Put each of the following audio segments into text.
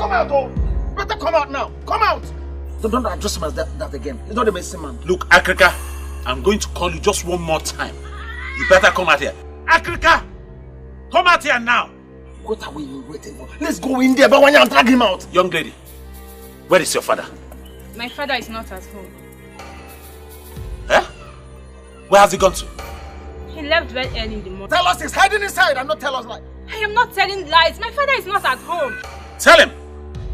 come out, oh! Better come out now! Come out! Don't address him as that again. He's not a medicine man. Look, Africa, I'm going to call you just one more time. You better come out here. Africa! Come out here now! What are we waiting for? Let's go in there, but when you drag him out. Young lady, where is your father? My father is not at home. Eh? Where has he gone to? He left very early in the morning. Tell us he's hiding inside and not tell us lies. I am not telling lies. My father is not at home. Tell him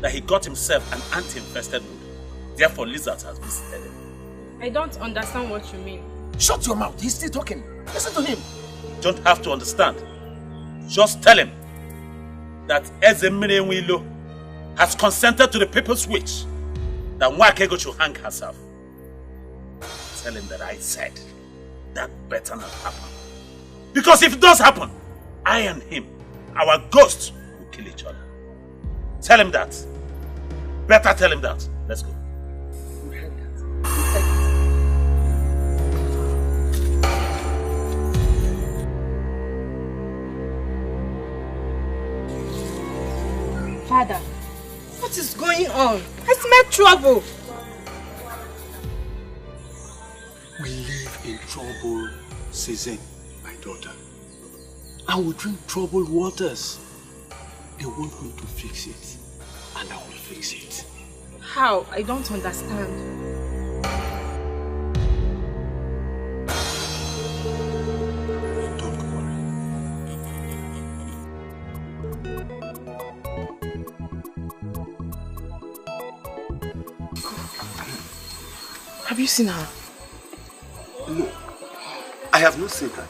that he got himself an anti-infested wound. Therefore, lizards has visited him. I don't understand what you mean. Shut your mouth. He's still talking. Listen to him. You don't have to understand. Just tell him that Ezemire has consented to the people's wish that Nwakaego should hang herself. Tell him that I said that better not happen. Because if it does happen, I and him, our ghosts, will kill each other. Tell him that. Better tell him that. Let's go. We heard that. Father, what is going on? I smell trouble. We live in trouble season, my daughter. I will drink troubled waters. They want me to fix it, and I will fix it. How? I don't understand. Don't worry. Have you seen her? No, I have not seen her.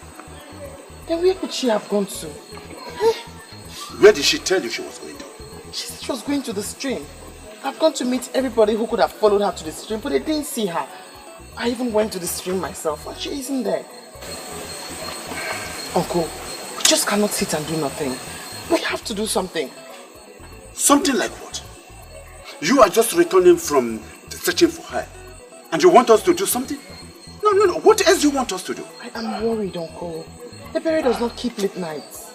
Then where could she have gone to? Where did she tell you she was going to? She said she was going to the stream. I've gone to meet everybody who could have followed her to the stream, but they didn't see her. I even went to the stream myself, and she isn't there. Uncle, we just cannot sit and do nothing. We have to do something. Something like what? You are just returning from searching for her, and you want us to do something? No. What else do you want us to do? I am worried, Uncle. The berry does not keep late nights.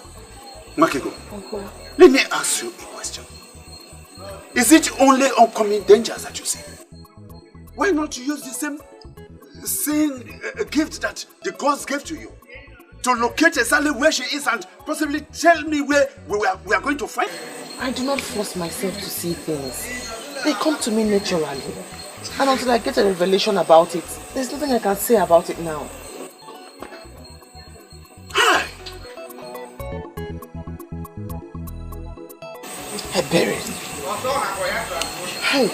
Nwakaego, Uncle. let me ask you a question. Is it only oncoming dangers that you see? Why not use the same gift that the gods gave to you? To locate exactly where she is and possibly tell me where we are going to find her? I do not force myself to see things. They come to me naturally. And until I get a revelation about it, there's nothing I can say about it now. Hi! I buried. Hey.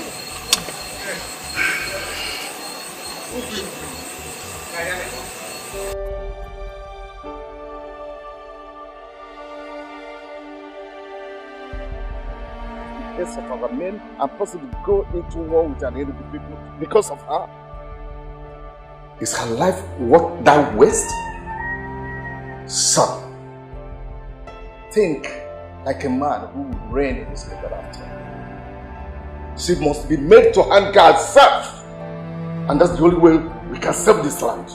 Yes, of our men and possibly go into war with an enemy people because of her. Is her life worth that waste? Son, think like a man who will reign in his hereafter. She must be made to hunger herself, and that's the only way we can save this land.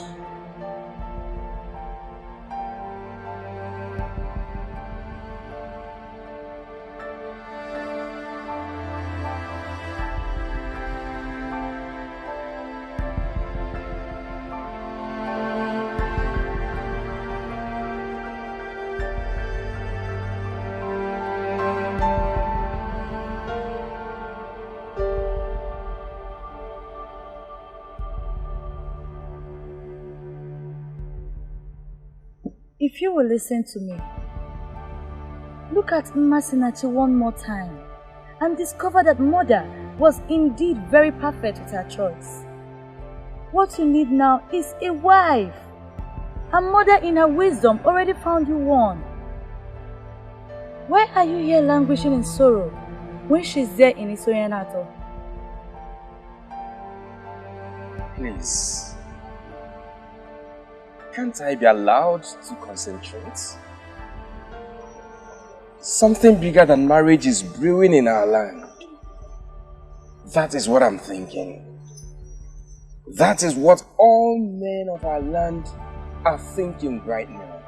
If you will listen to me, look at Masinachi one more time and discover that mother was indeed very perfect with her choice. What you need now is a wife. Her mother in her wisdom already found you one. Why are you here languishing in sorrow when she's there in Isoyanato? Please. Can't I be allowed to concentrate? Something bigger than marriage is brewing in our land. That is what I'm thinking. That is what all men of our land are thinking right now.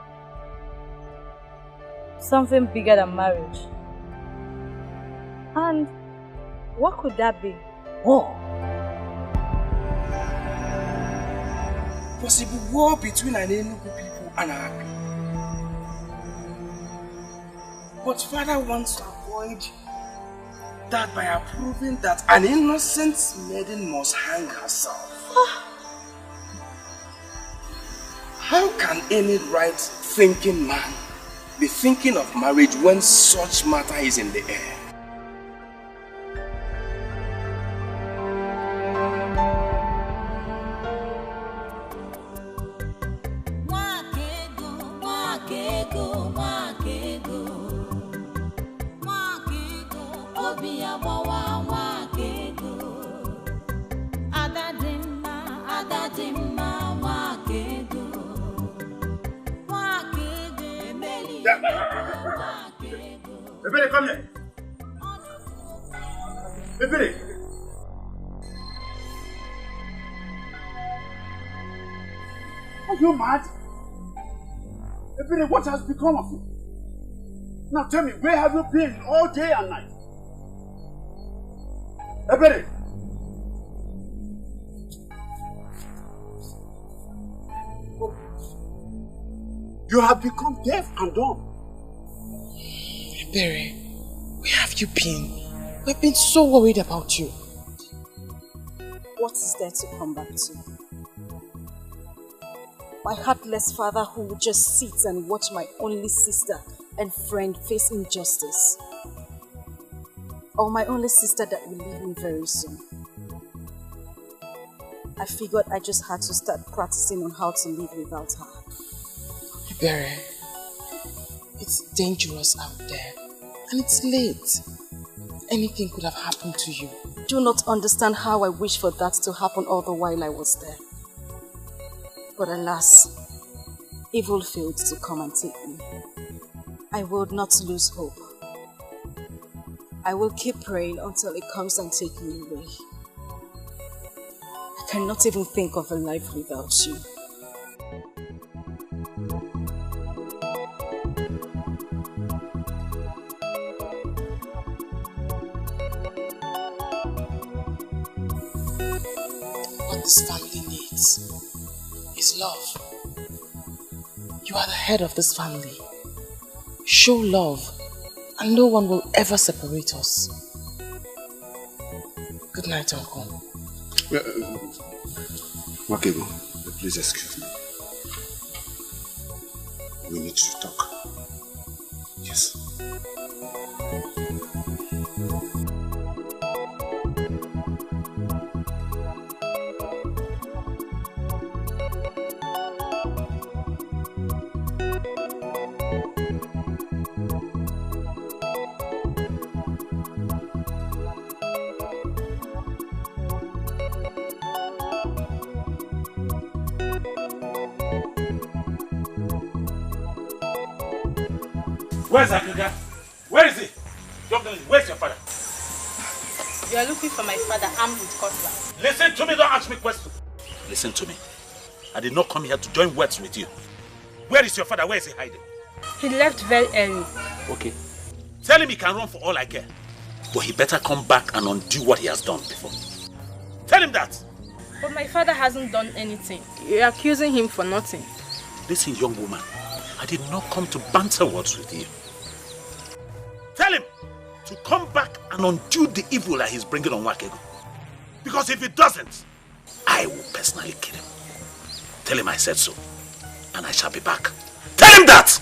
Something bigger than marriage. And What could that be? War. Possible war between an Enugu people and our people. But Father wants to avoid that by approving that an innocent maiden must hang herself. How can any right-thinking man be thinking of marriage when such matter is in the air? Ebere, come here. Ebere. Are you mad? Ebere, what has become of you? Now tell me, where have you been all day and night? Ebere. You have become deaf and dumb. Ebere, where have you been? We've been so worried about you. What is there to come back to? My heartless father who would just sit and watch my only sister and friend face injustice. Or my only sister that will leave me very soon. I figured I just had to start practicing on how to live without her. Ebere, it's dangerous out there. And it's late. Anything could have happened to you. Do not understand how I wish for that to happen all the while I was there. But alas, evil failed to come and take me. I will not lose hope. I will keep praying until it comes and takes me away. I cannot even think of a life without you. This family needs is love. You are the head of this family. Show love and no one will ever separate us. Good night, Uncle. Nwakaego, please excuse me. We need to talk. Yes. Where's Akuga? Where is he? Where's your father? You are looking for my father armed with cutlass. Listen to me, don't ask me questions. Listen to me. I did not come here to join words with you. Where is your father? Where is he hiding? He left very early. Okay. Tell him he can run for all I care. But he better come back and undo what he has done before. Tell him that. But my father hasn't done anything. You're accusing him for nothing. Listen, young woman. I did not come to banter words with you. Tell him to come back and undo the evil that he's bringing on Nwakaego. Because if he doesn't, I will personally kill him. Tell him I said so. And I shall be back. Tell him that!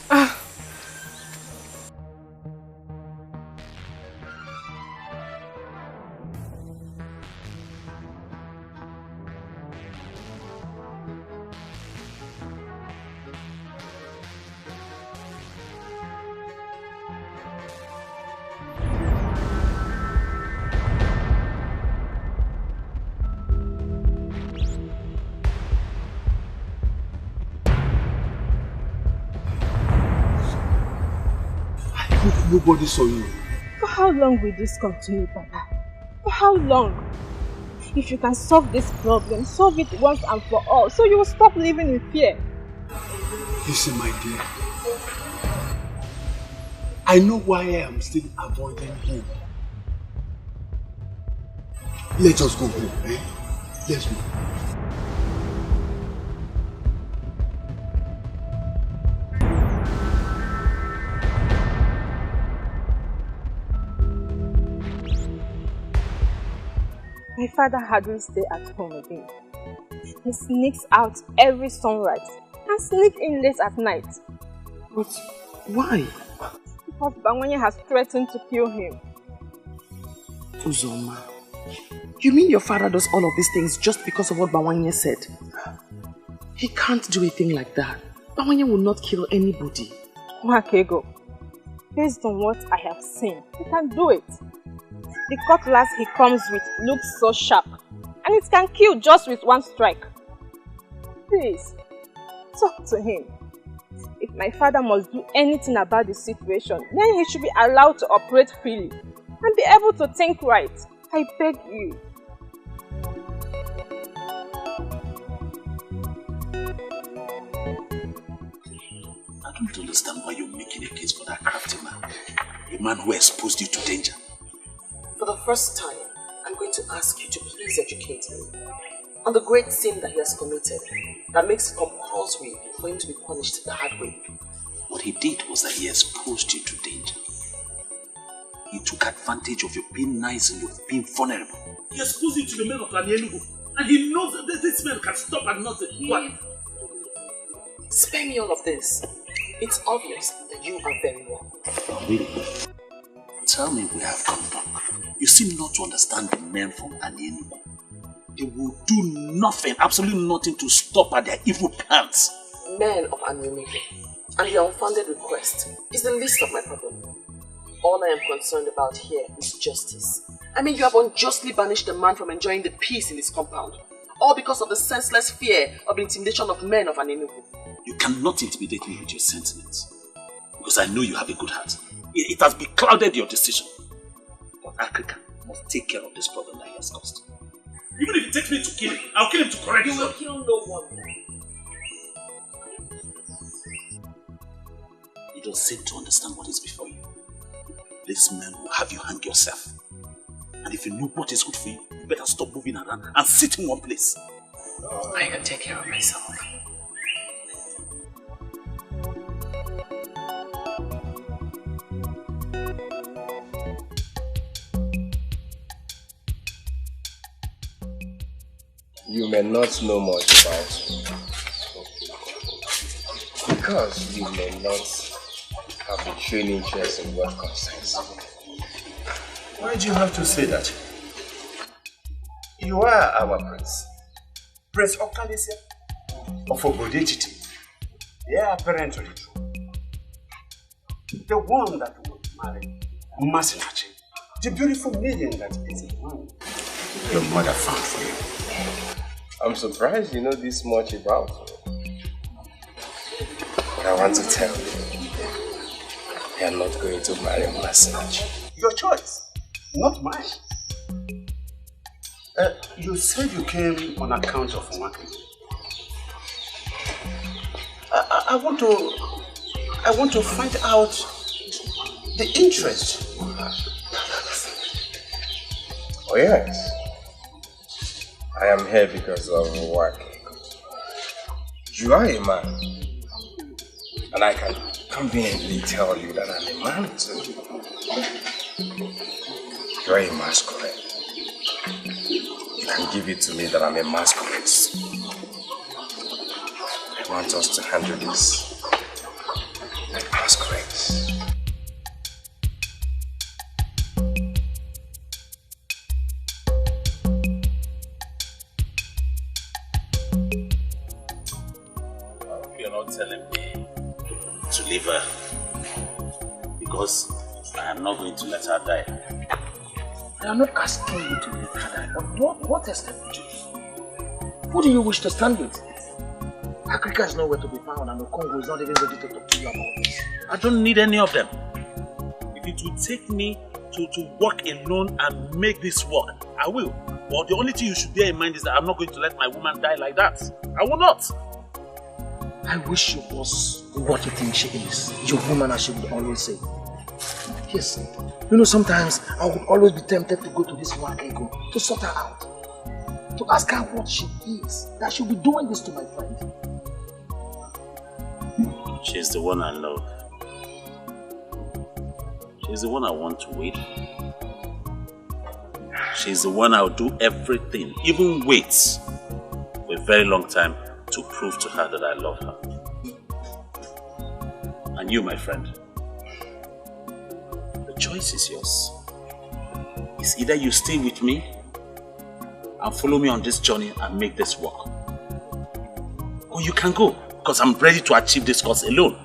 Nobody saw you. For how long will this continue, Papa? For how long? If you can solve this problem, solve it once and for all, so you will stop living in fear. Listen, my dear. I know why I am still avoiding him. Let us go home, eh? Let's go. My father hardly stays at home again. He sneaks out every sunrise and sneaks in late at night. But why? Because Bawanye has threatened to kill him. Uzoma, you mean your father does all of these things just because of what Bawanye said? He can't do a thing like that. Bawanye will not kill anybody. Nwakaego, based on what I have seen, he can do it. The cutlass he comes with looks so sharp, and it can kill just with one strike. Please, talk to him. If my father must do anything about the situation, then he should be allowed to operate freely and be able to think right. I beg you. I don't understand why you're making a case for that crafty man. A man who exposed you to danger. For the first time, I'm going to ask you to please educate me on the great sin that he has committed that makes it compulsory for him to be punished the hard way. What he did was that he exposed you to danger. He took advantage of your being nice and your being vulnerable. He exposed you to the men of Anielu, and he knows that this man can stop at nothing. What? Spare me all of this. It's obvious that you are very wrong. Really? Tell me we have come back. You seem not to understand the men from Anielu. They will do nothing, absolutely nothing to stop at their evil plans. Men of Anielu and their unfounded request is the least of my problem. All I am concerned about here is justice. I mean, you have unjustly banished a man from enjoying the peace in his compound, all because of the senseless fear of the intimidation of men of Anielu. You cannot intimidate me with your sentiments, because I know you have a good heart. It has beclouded your decision. But Africa must take care of this problem that he has caused. Even if it takes me to kill him, I'll kill him to correct him. You will kill no one. You don't seem to understand what is before you. This man will have you hang yourself. And if you know what is good for you, you better stop moving around and sit in one place. I can take care of myself. You may not know much about me, because you may not have a training interest in what concerns me. Why do you have to say that? You are our prince. Prince Okoli of Okojie. They are apparently true. The one that would marry Masinachi, the beautiful maiden that is in one your mother found for you. I'm surprised you know this much about me. But I want to tell you, you are not going to marry Masinachi. Your choice, not mine. You said you came on account of Nwakaego. I want to find out the interest you have. Oh yes. I am here because of Nwakaego. You are a man, and I can conveniently tell you that I'm a man too. You are a masquerade. You can give it to me that I'm a masquerade. I want us to handle this like masquerades. Telling me to leave her because I am not going to let her die. I am not asking you to leave her, but what else can you do? Who do you wish to stand with? Africa is nowhere to be found, and the Congo is not even ready to talk to you about this. I don't need any of them. If it will take me to work alone and make this work, I will. But the only thing you should bear in mind is that I'm not going to let my woman die like that. I will not. I wish she was what you think she is. Your woman, as she would always say. Yes. You know, sometimes I would always be tempted to go to this Nwakaego to sort her out. To ask her what she is, that she'll be doing this to my friend. She's the one I love. She's the one I want to wait for. She's the one I'll do everything, even wait for a very long time to prove to her that I love her. And you, my friend, the choice is yours. It's either you stay with me and follow me on this journey and make this work, or you can go, because I'm ready to achieve this cause alone.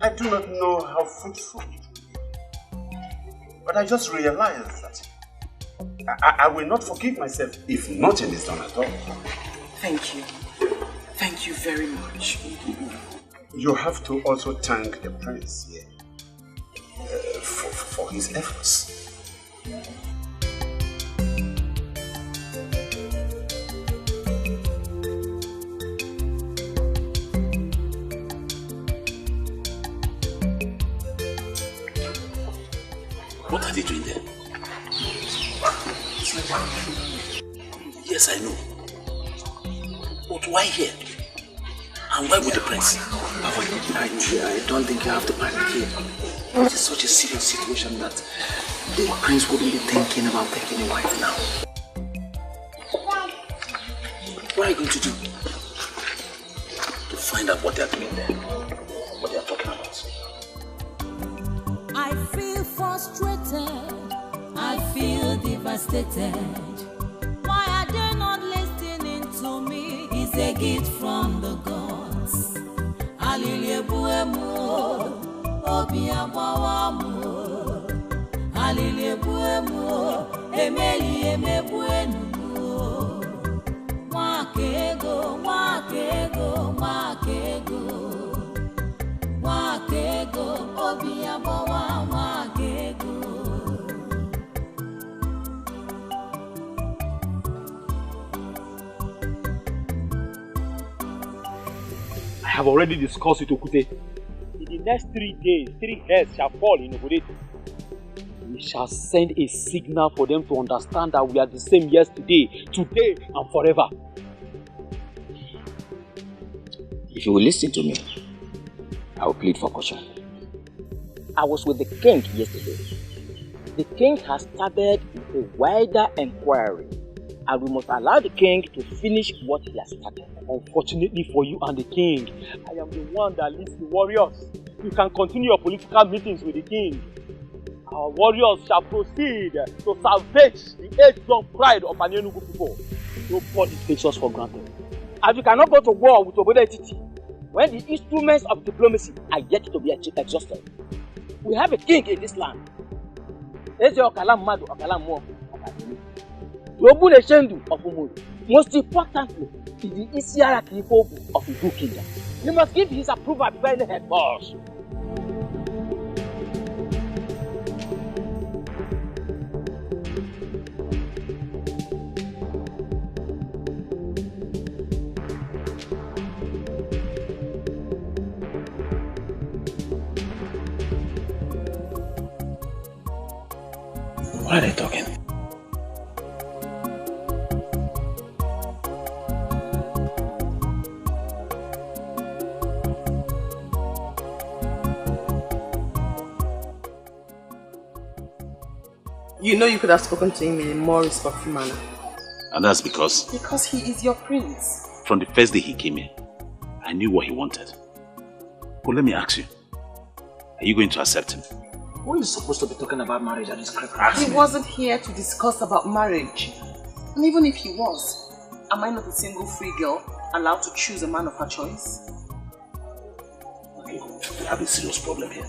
I do not know how fruitful it will be, but I just realized that I will not forgive myself if nothing is done at all. Thank you. Thank you very much. You have to also thank the prince here for his efforts. What are they doing there? Yes, I know. But why here? And why with the prince? I don't think you have to panic here. It is such a serious situation that the prince wouldn't be thinking about taking a wife now. What are you going to do? To find out what they are doing there. What they are talking about. I feel frustrated, I feel devastated. Why are they not listening to me? It's a gift from the gods. Aliliebuemu, Obiabawamu. Aliliebuemu, Emeli emebuenu. Nwakaego, Nwakaego, Nwakaego. Nwakaego, Obiabawa, Nwakaego. I have already discussed with Okute. In the next 3 days, 3 heads shall fall in Okode. We shall send a signal for them to understand that we are the same yesterday, today, and forever. If you will listen to me, I will plead for caution. I was with the king yesterday. The king has started a wider inquiry, and we must allow the king to finish what he has started. Unfortunately for you and the king, I am the one that leads the warriors. You can continue your political meetings with the king. Our warriors shall proceed to salvage the age-long pride of an Enugu people. Nobody takes us for granted. And you cannot go to war with Obodo when the instruments of diplomacy are yet to be exhausted. We have a king in this land. Eze Okalam Madu Okalam Mo Okajie. Obule Shendu of Umudu. Most importantly, is the Isiaraki Ifobu of the Igwe kingdom. You must give his approval before any head boss. What are they talking? You know you could have spoken to him in a more respectful manner. And that's because? Because he is your prince. From the first day he came here, I knew what he wanted. But let me ask you, are you going to accept him? Who is supposed to be talking about marriage at this critical? He wasn't here to discuss about marriage. And even if he was, am I not a single free girl allowed to choose a man of her choice? Okay, we have a serious problem here.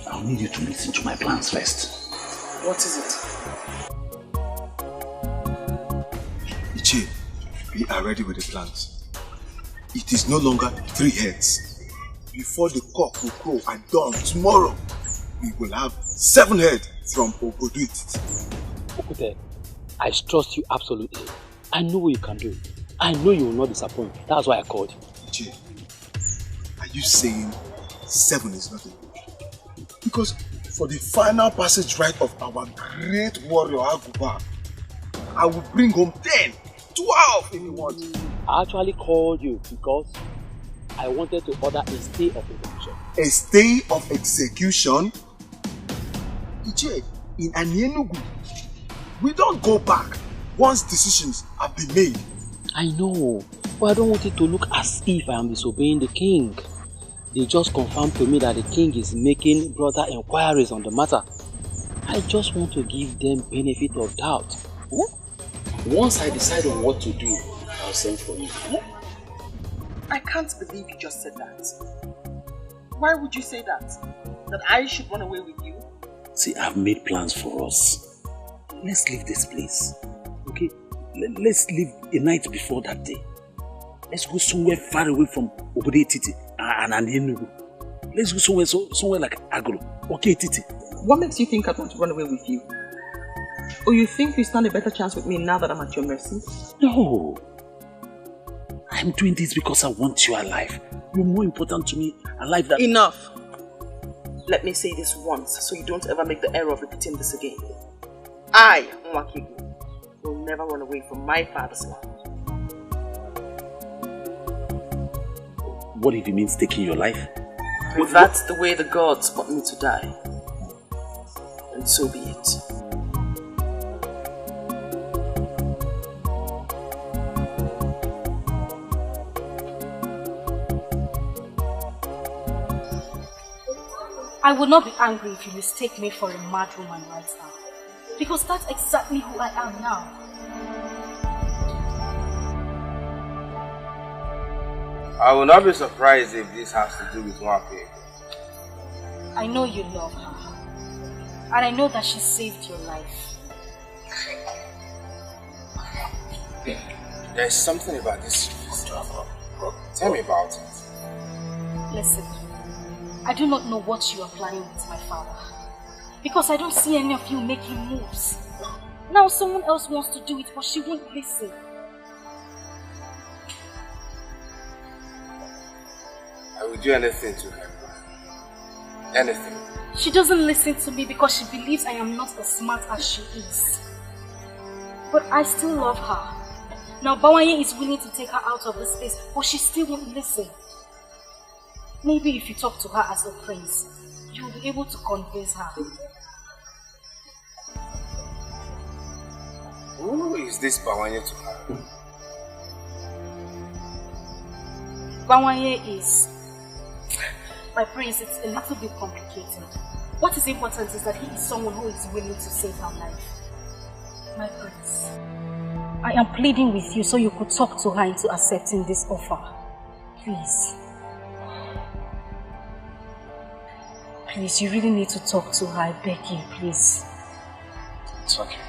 I'll need you to listen to my plans first. What is it? Uche, we are ready with the plans. It is no longer 3 heads. Before the cock will crow at dawn tomorrow, we will have 7 heads from Odoputa. Okute, I trust you absolutely. I know what you can do. I know you will not disappoint. That's why I called you. Uche, are you saying 7 is not enough? Because for the final passage rite of our great warrior Aguba, I will bring home 10, 12 if you want. I actually called you because I wanted to order a stay of execution. A stay of execution? Uche, in Enugu, we don't go back once decisions have been made. I know, but I don't want it to look as if I am disobeying the king. They just confirmed to me that the king is making broader inquiries on the matter. I just want to give them benefit of doubt. Once I decide on what to do, I'll send for you. I can't believe you just said that. Why would you say that? That I should run away with you? See, I've made plans for us. Let's leave this place. Okay? Let's leave a night before that day. Let's go somewhere far away from Obodo Titi and Enugu. Let's go somewhere like Agro. Okay, Titi. What makes you think I'd want to run away with you? Or you think you stand a better chance with me now that I'm at your mercy? No. I'm doing this because I want you alive. You're more important to me alive than... Enough! Let me say this once so you don't ever make the error of repeating this again. I, Nwakaego, will never run away from my father's land. What if it means taking your life? If that's the way the gods want me to die, then so be it. I would not be angry if you mistake me for a mad woman right now. Because that's exactly who I am now. I will not be surprised if this has to do with Nwakaego. I know you love her. And I know that she saved your life. There's something about this drama. Tell me about it. Listen, I do not know what you are planning with my father. Because I don't see any of you making moves. Now someone else wants to do it, but she won't listen. I will do anything to help her. Anything. She doesn't listen to me because she believes I am not as smart as she is. But I still love her. Now Bawanye is willing to take her out of this place, but she still won't listen. Maybe if you talk to her as a prince, you will be able to convince her. Who is this Bawanye to her? Bawanye is... My prince, it's a little bit complicated. What is important is that he is someone who is willing to save her life. My prince, I am pleading with you so you could talk to her into accepting this offer. Please. Please, you really need to talk to her. I beg you, please. It's okay.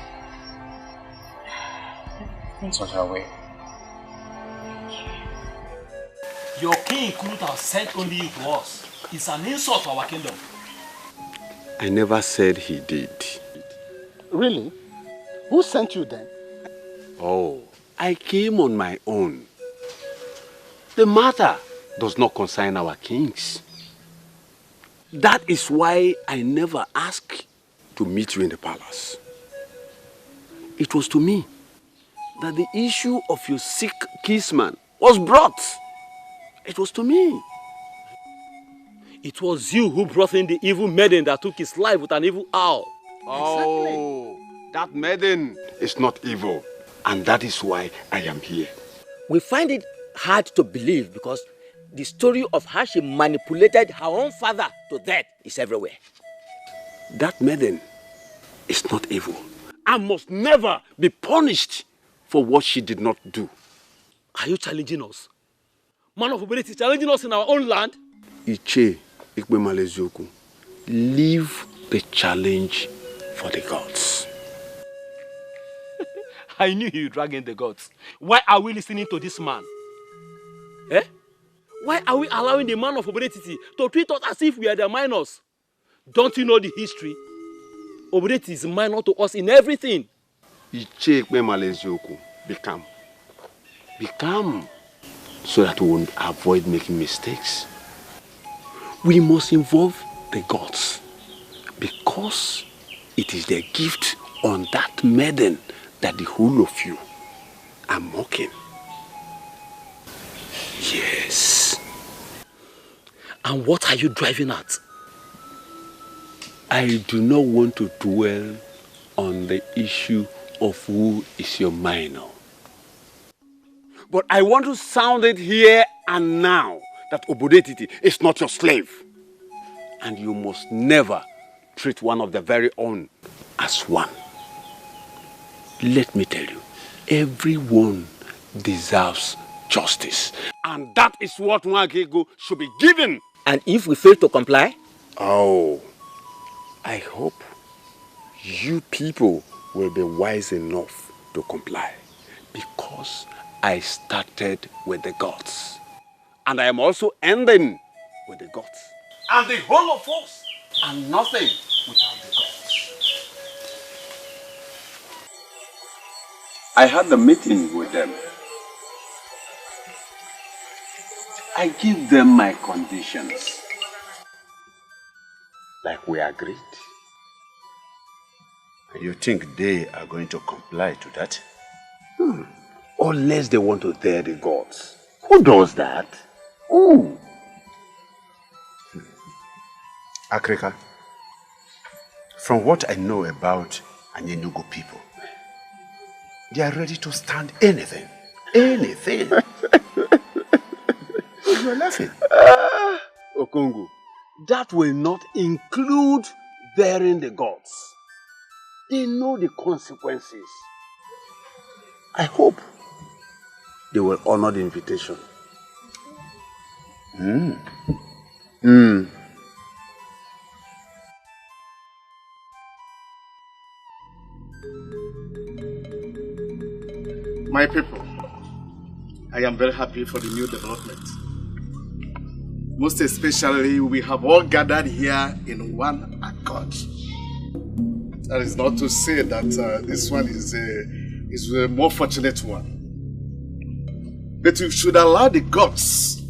It's on your way. Your king could have sent only you to us. It's an insult to our kingdom. I never said he did. Really? Who sent you then? Oh, I came on my own. The matter does not concern our kings. That is why I never asked to meet you in the palace. It was to me that the issue of your sick kinsman was brought. It was to me. It was you who brought in the evil maiden that took his life with an evil owl. Oh, that maiden is not evil. And that is why I am here. We find it hard to believe because the story of how she manipulated her own father to death is everywhere. That maiden is not evil and must never be punished for what she did not do. Are you challenging us? Man of ability challenging us in our own land? Uche, Igwe Malezoku, leave the challenge for the gods. I knew you drag in the gods. Why are we listening to this man? Eh? Why are we allowing the man of Obodetiti to treat us as if we are the minors? Don't you know the history? Obodetiti is minor to us in everything. Become. Become. So that we won't avoid making mistakes. We must involve the gods. Because it is their gift on that maiden that the whole of you are mocking. Yes. And what are you driving at? I do not want to dwell on the issue of who is your minor. But I want to sound it here and now that Obodetiti is not your slave. And you must never treat one of the very own as one. Let me tell you, everyone deserves justice. And that is what Nwakaego should be given. And if we fail to comply? Oh, I hope you people will be wise enough to comply. Because I started with the gods. And I am also ending with the gods. And the whole of us are nothing without the gods. I had a meeting with them. I give them my conditions. Like we agreed. You think they are going to comply to that? Unless they want to dare the gods. Who does that? Who? Akrika, from what I know about Anyenugu people, they are ready to stand anything. Anything. You are laughing. Okongu, that will not include daring the gods. They know the consequences. I hope they will honor the invitation. My people, I am very happy for the new development. Most especially, we have all gathered here in one accord. That is not to say that this one is a more fortunate one. But we should allow the gods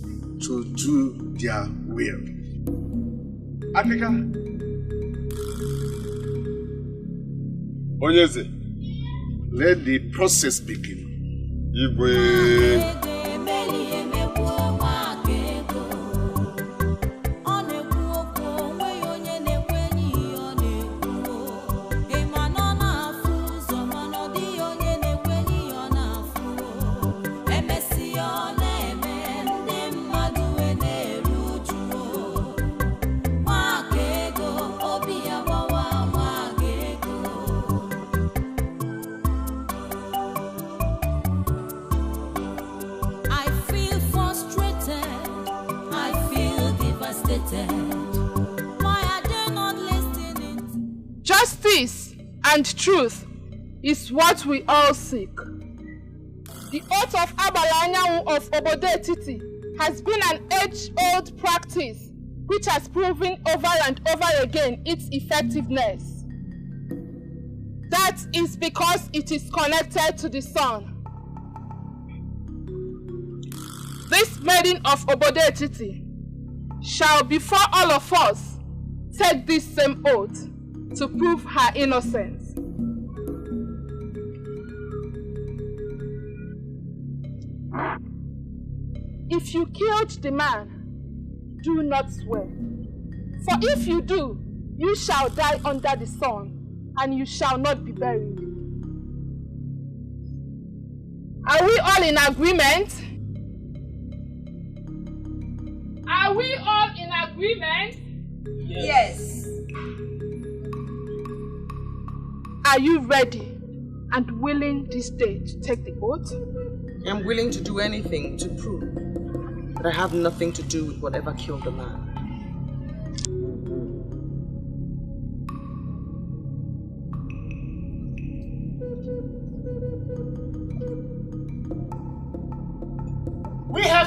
to do their will. Africa. Onyeze. Let the process begin. Igwe. Justice and truth is what we all seek. The oath of Abalanyawu of Obodetiti has been an age-old practice which has proven over and over again its effectiveness. That is because it is connected to the sun. This maiden of Obodetiti shall before all of us take this same oath to prove her innocence. If you killed the man, do not swear. For if you do, you shall die under the sun, and you shall not be buried. Are we all in agreement? Are we all in agreement? Yes. Are you ready and willing this day to take the oath? I'm willing to do anything to prove that I have nothing to do with whatever killed the man.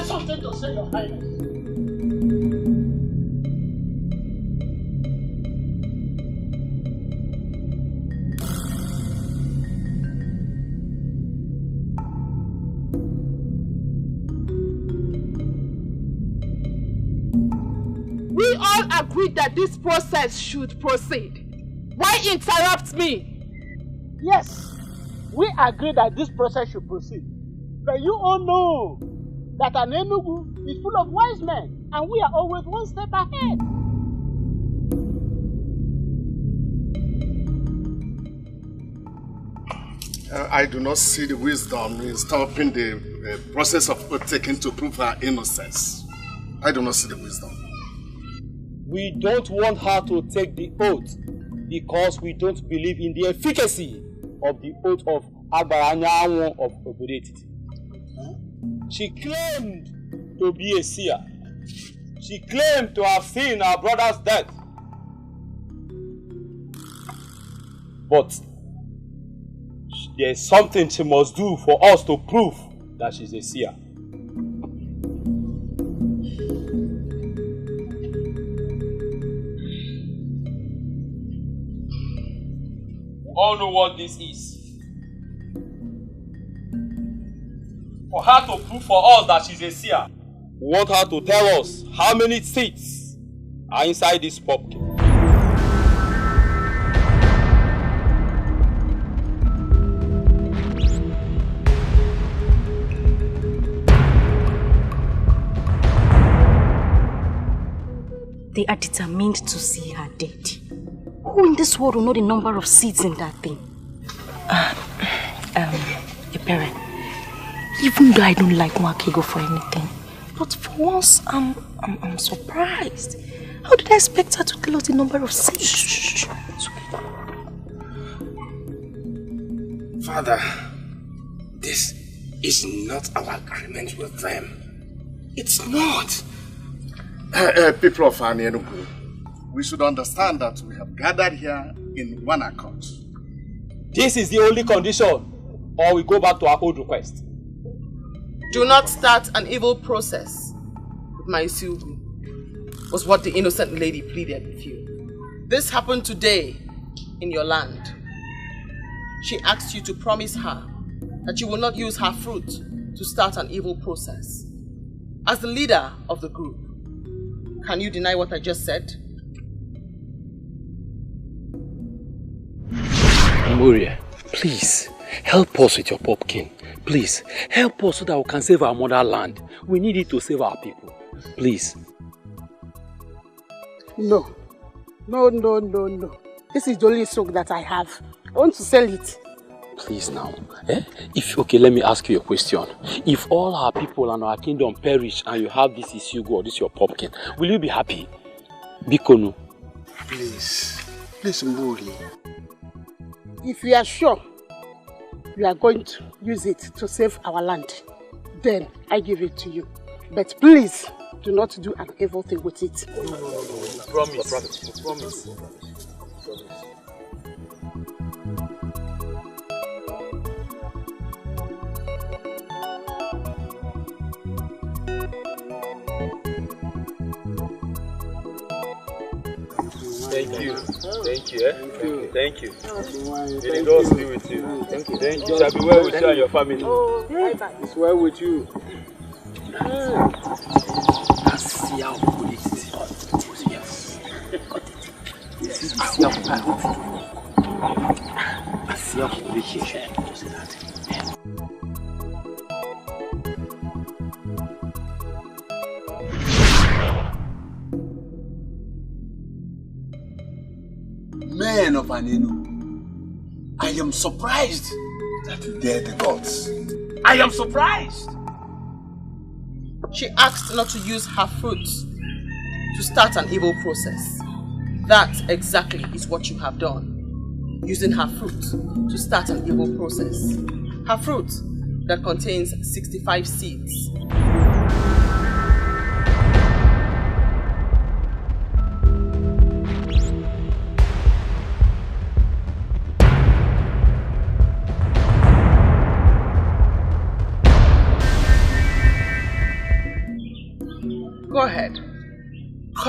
have something to say, Your Highness. We all agreed that this process should proceed. Why interrupt me? Yes, we agree that this process should proceed. But you all know that an Enugu is full of wise men, and we are always one step ahead. I do not see the wisdom in stopping the process of oath taking to prove her innocence. I do not see the wisdom. We don't want her to take the oath because we don't believe in the efficacy of the oath of Agbaranyanwu of Obodetiti. She claimed to be a seer. She claimed to have seen her brother's death. But there's something she must do for us to prove that she's a seer. We all know what this is. For her to prove for us that she's a seer, we want her to tell us how many seeds are inside this pumpkin. They are determined to see her dead. Who in this world will know the number of seeds in that thing? Your parent. Even though I don't like Nwakaego for anything, but for once, I'm surprised. How did I expect her to tell us the number of seeds? Shh. It's okay. Father, this is not our agreement with them. It's not. People of Enugu, we should understand that we have gathered here in one accord. This is the only condition, or we go back to our old request. Do not start an evil process with my Isugu, was what the innocent lady pleaded with you. This happened today in your land. She asked you to promise her that you will not use her fruit to start an evil process. As the leader of the group, can you deny what I just said? Moria, please, help us with your pumpkin. Please, help us so that we can save our motherland. We need it to save our people. Please. No. This is the only soak that I have. I want to sell it. Please now. Okay, let me ask you a question. If all our people and our kingdom perish and you have this Isugu or this your pumpkin, will you be happy? Bikonu. Please, Mburi. If you are sure you are going to use it to save our land, then I give it to you. But please, do not do an evil thing with it. No. Promise. Thank you. Thank you. May the Lord be with you. Thank you. It shall be well with you and your family. It's well with you. Men of Anenu, I am surprised that you dare the gods. I am surprised. She asked not to use her fruit to start an evil process. That exactly is what you have done. Using her fruit to start an evil process. Her fruit that contains 65 seeds.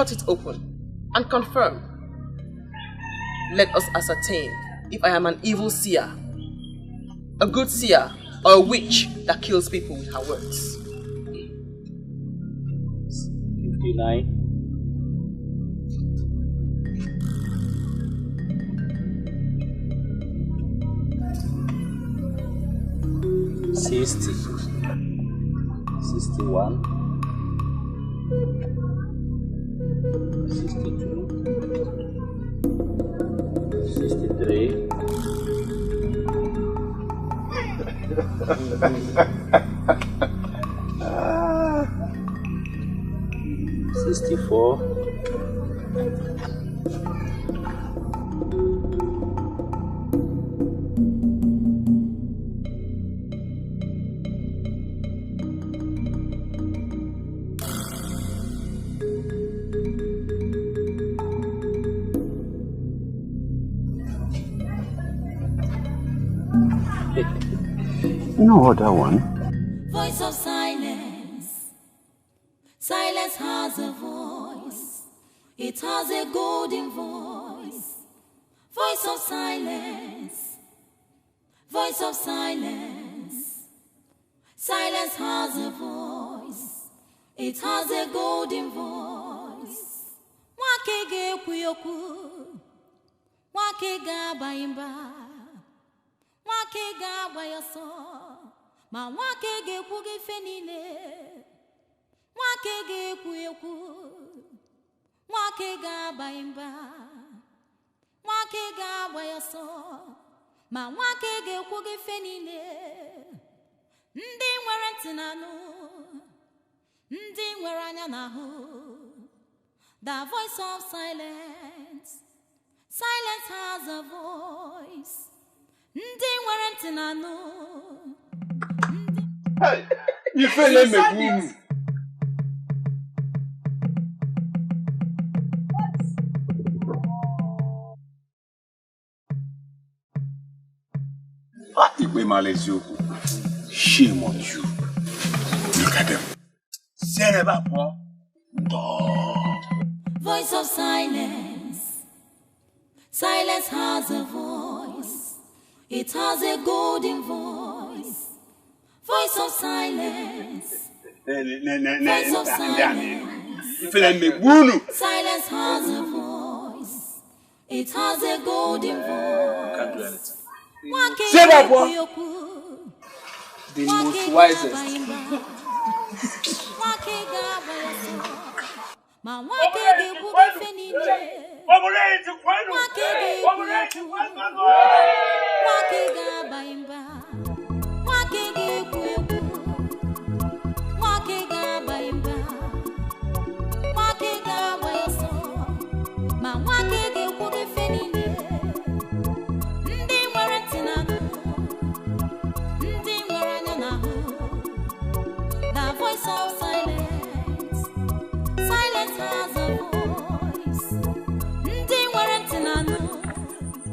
cut it open and confirm. Let us ascertain if I am an evil seer, a good seer, or a witch that kills people with her words. 59. 60. 61. 62. 63. 64. 'Hey, you know what that one? Voice of silence. Silence has a voice. It has a golden voice. Voice of silence. Voice of silence. Silence has a voice. It has a golden voice. Nwakaego ekwu. Nwakaego abayimba. Nwakaego agbayoso. Ma Nwakaego ekwu gị ife niile. Nwakaego ekwu. Nwakaego abayimba. Nwakaego agbayoso. Ma Nwakaego ekwu gị ife niile. Ndị nwere ntị na-anụ. Ndị nwere anya na-ahụ. The voice of silence. Silence has a voice. Ndị nwere ntị na-anụ. Hey, ifele megbu. Igwe Maleziokwu, shame on you. Look at them. Voice of silence. Silence has a voice. It has a golden voice. Voice of silence. Voice of silence. Silence has a voice. It has a golden voice. Say that, boy. The most wisest.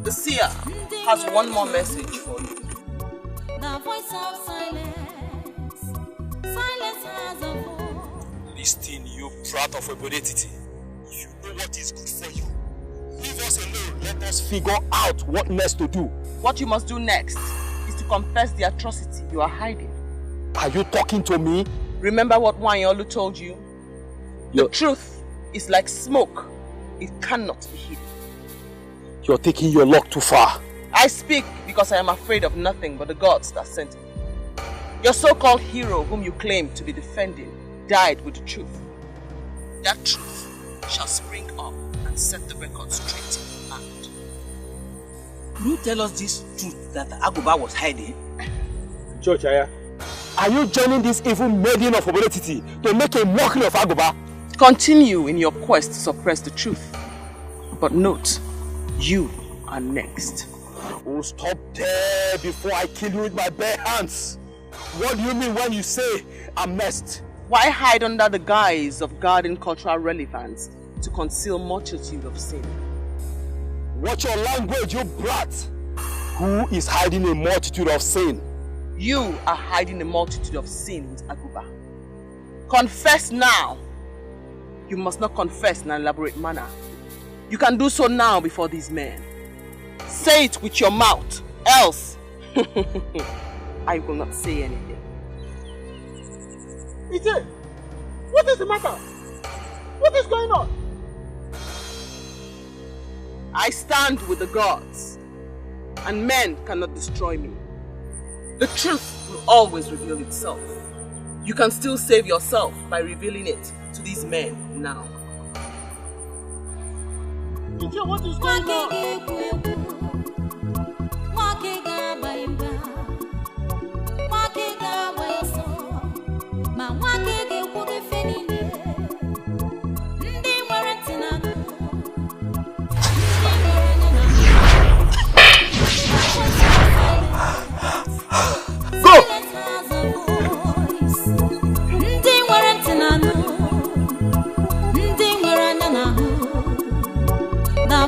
The seer has one more message for you. The voice of silence. Silence has a voice. Listen, you brat of obedient. If you know what is good for you, leave us alone. Let us figure out what next to do. What you must do next is to confess the atrocity you are hiding. Are you talking to me? Remember what Wanyolu told you? The truth is like smoke. It cannot be hidden. You're taking your luck too far. I speak because I am afraid of nothing but the gods that sent me. Your so-called hero, whom you claim to be defending, died with the truth. That truth shall spring up and set the record straight in the land. Could you tell us this truth that Aguba was hiding? George, are you joining this evil maiden of obedient to make a mockery of Aguba? Continue in your quest to suppress the truth. But note, you are next. Oh, stop there before I kill you with my bare hands. What do you mean when you say I'm next? Why hide under the guise of guarding cultural relevance to conceal multitude of sin? Watch your language, you brat! Who is hiding a multitude of sin? You are hiding a multitude of sin with Aguba. Confess now. you must not confess in an elaborate manner. You can do so now before these men. Say it with your mouth, else I will not say anything. Uche, what is the matter? What is going on? I stand with the gods, and men cannot destroy me. The truth will always reveal itself. You can still save yourself by revealing it to these men now. Uche, what is going on?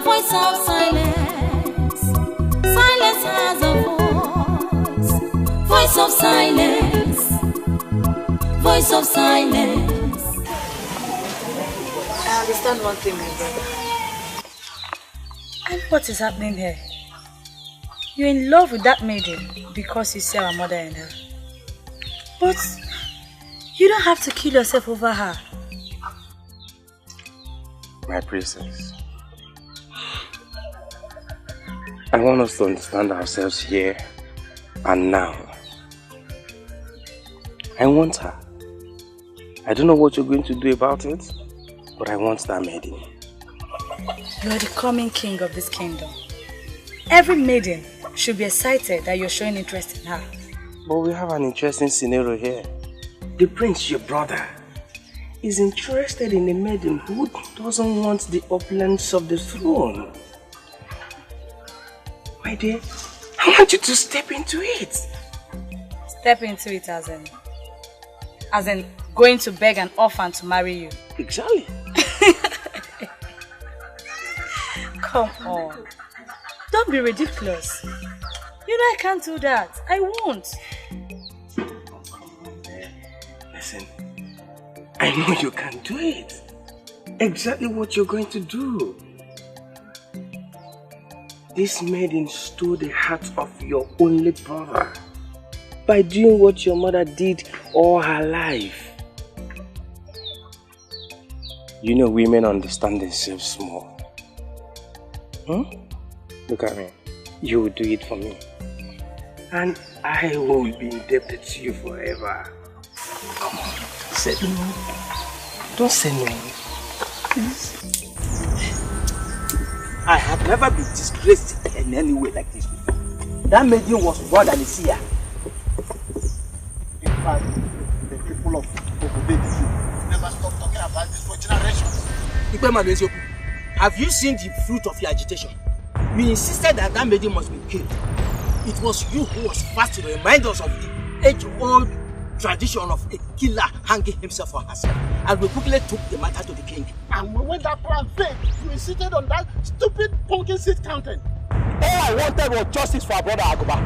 Voice of silence. Silence has a voice. Voice of silence. Voice of silence. I understand one thing, my brother. And what is happening here? You're in love with that maiden because you see our mother and her. But you don't have to kill yourself over her. My princess, I want us to understand ourselves here and now. I want her. I don't know what you're going to do about it, but I want that maiden. You are the coming king of this kingdom. Every maiden should be excited that you're showing interest in her. But we have an interesting scenario here. The prince, your brother, is interested in a maiden who doesn't want the opulence of the throne. My dear, I want you to step into it. Step into it as in going to beg an orphan to marry you. Exactly. Come on. Don't be ridiculous. You know I can't do that. I won't. Listen, I know you can do it. Exactly what you're going to do. This maiden stole the heart of your only brother by doing what your mother did all her life. You know women understand themselves small. Look at me. You will do it for me. And I will be indebted to you forever. Come on, say no. Don't say no. Please. I have never been disgraced in any way like this before. That maiden was more than a seer. In fact, the people of Okojie never stop talking about this for generations. Igwe, have you seen the fruit of your agitation? You insisted that that maiden must be killed. It was you who was first to remind us of the age-old tradition of a killer hanging himself or herself. And we quickly took the matter to the king. And when that plan failed, you insisted on that stupid pumpkin seed counting. All I wanted was justice for our brother Agoba.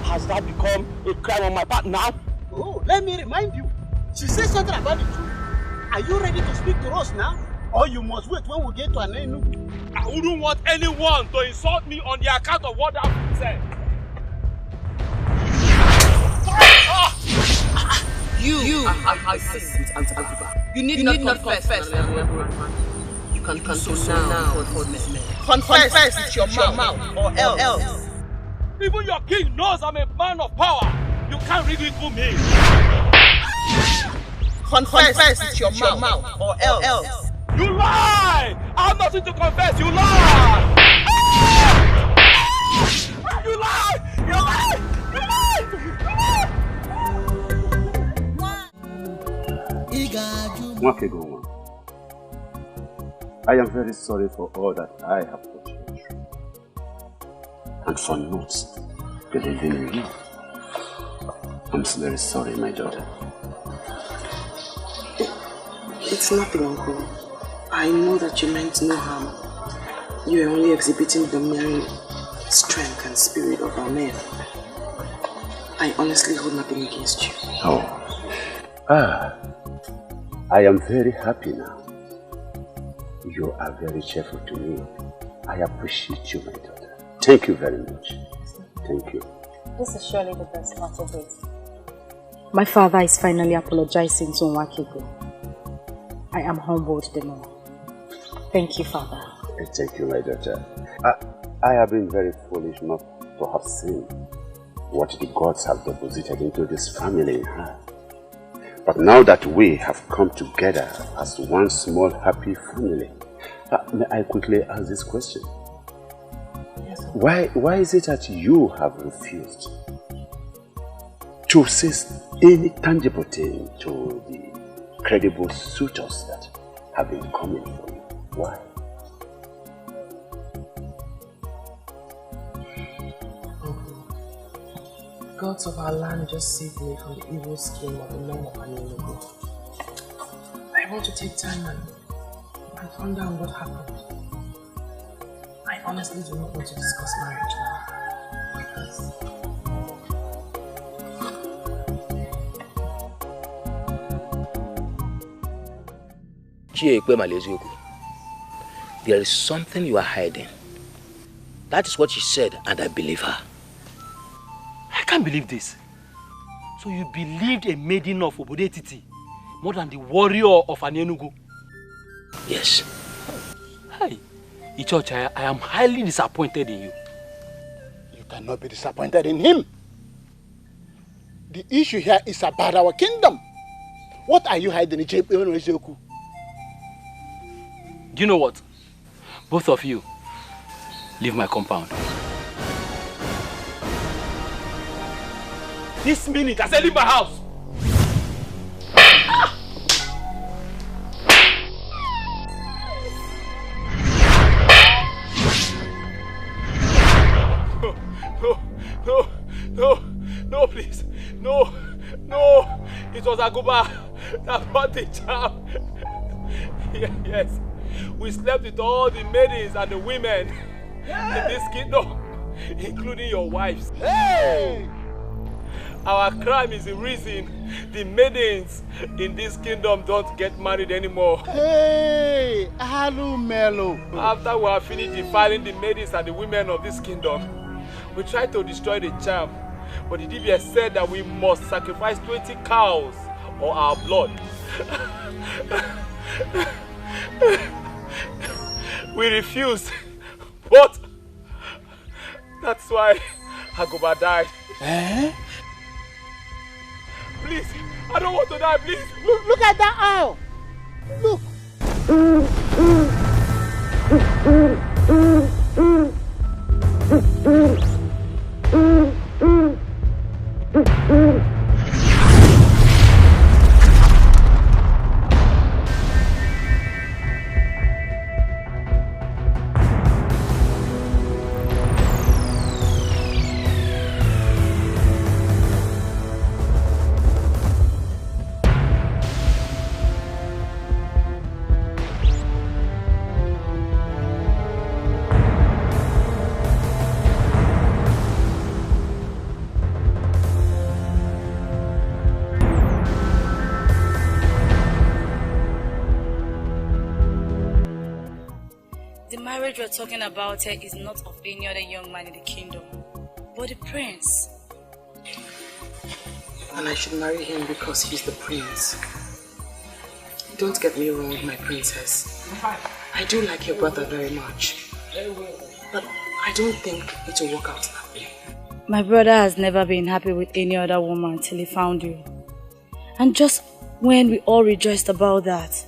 Has that become a crime on my part now? Oh, let me remind you. She said something about the truth. Are you ready to speak to us now? Or you must wait when we get to an end? I wouldn't want anyone to insult me on the account of what I've said. You are heightened and Agoba. You need not confess. You can do so now for this man. Confess with your mouth or else. Even your king knows I'm a man of power. You can't ridicule me. Confess with your mouth or else. You lie! I have nothing to confess. You lie! You lie! You lie! You lie! Nwakaego, I am very sorry for all that I have put you through, and for not believing in you. I'm very sorry, my daughter. It's nothing, Uncle. I know that you meant no harm. You are only exhibiting the mere strength and spirit of our men. I honestly hold nothing against you. Oh. I am very happy now. You are very cheerful to me. I appreciate you, my daughter. Thank you very much. Thank you. This is surely the best part of it. My father is finally apologizing to Nwakaego. I am humbled the more. Thank you, Father. Thank you, my daughter. I have been very foolish not to have seen what the gods have deposited into this family in her. But now that we have come together as one small happy family, may I quickly ask this question? Yes. Why is it that you have refused to say any tangible thing to the credible suitors that have been coming for you? Why? Gods of our land just saved me from the evil scheme of the men of Nollywood. I want to take time and ponder on what happened. I honestly do not want to discuss marriage now. There is something you are hiding. That is what she said, and I believe her. I can't believe this. So you believed a maiden of Obodetiti more than the warrior of an Enugu? Yes. Hi, Ichocha, I am highly disappointed in you. You cannot be disappointed in him. The issue here is about our kingdom. What are you hiding? Do you know what? Both of you, leave my compound. This minute, I said leave my house! No, please. No. It was Aguba that brought the charm. Yes. We slept with all the maidens and the women in this kingdom, including your wives. Hey! Our crime is the reason the maidens in this kingdom don't get married anymore. Hey! Hello, Melo. After we have finished defiling the maidens and the women of this kingdom, we tried to destroy the charm. But the DBS said that we must sacrifice 20 cows or our blood. We refused, but that's why Agoba died. Eh? Please, I don't want to die, please. Look at that owl. Look. We're talking about here is not of any other young man in the kingdom, but the prince. And I should marry him because he's the prince. Don't get me wrong, my princess. I do like your brother very much, but I don't think it will work out that way. My brother has never been happy with any other woman until he found you. And just when we all rejoiced about that,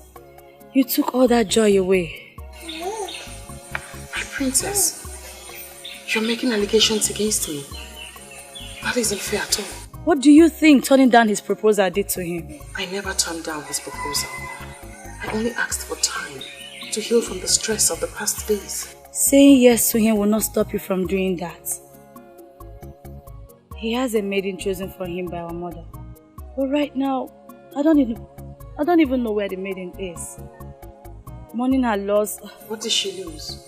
you took all that joy away. Princess, you're making allegations against me. That isn't fair at all. What do you think turning down his proposal did to him? I never turned down his proposal. I only asked for time to heal from the stress of the past days. Saying yes to him will not stop you from doing that. He has a maiden chosen for him by our mother. But right now, I don't even know where the maiden is. Mourning her loss. What did she lose?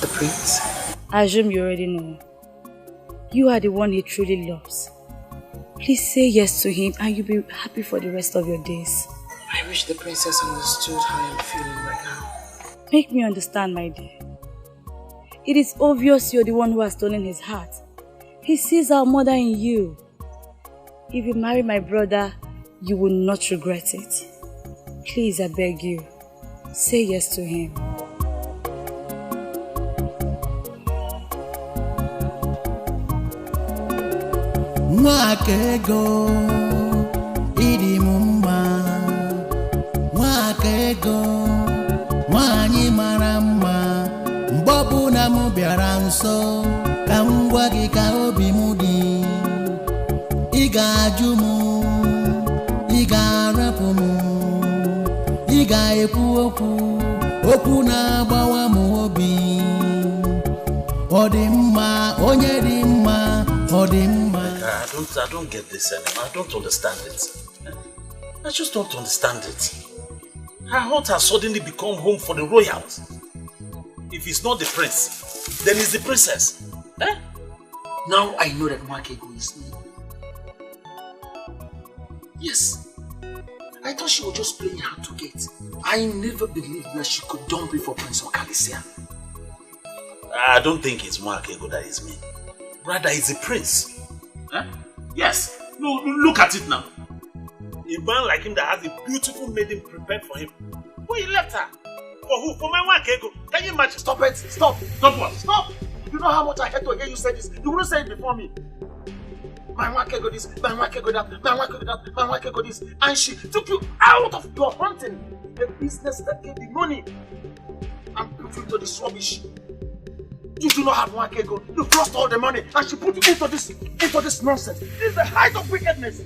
The prince? I assume you already know. You are the one he truly loves. Please say yes to him and you'll be happy for the rest of your days. I wish the princess understood how I'm feeling right now. Make me understand, my dear. It is obvious you're the one who has stolen his heart. He sees our mother in you. If you marry my brother, you will not regret it. Please, I beg you, say yes to him. Nwakaego, Igidimgba, Nwakaego, nwanyị mara mma, mgbe ọbụla m bịara nso, ka m gwa gị ka obi m dị. Ị ga-ajụ m, ị ga-arapụ m, ị ga-ekwu okwu na-agbawa m obi. Ọ dị mma, onye dị mma, ọ dị mma. I don't get this anymore. I don't understand it. I just don't understand it. Her heart has suddenly become home for the royals. If it's not the prince, then it's the princess. Eh? Now I know that Nwakaego is me. Yes. I thought she was just playing hard to get. I never believed that she could dump me for Prince Okoli. I don't think it's Nwakaego that is me. Rather, it's the prince. Huh? Yes. No, look at it now. A man like him that has a beautiful maiden prepared for him. Who he left her? For who? For my Nwakaego. Can you imagine? Stop it! Stop! Stop what? Stop! You know how much I hate to hear you say this. You wouldn't say it before me. My Nwakaego this, my Nwakaego that, my Nwakaego that, my Nwakaego this. And she took you out of your hunting. The business that gave the money. And put you into this rubbish. You do not have Nwakaego. You've lost all the money. And she put you into this nonsense. This is the height of wickedness.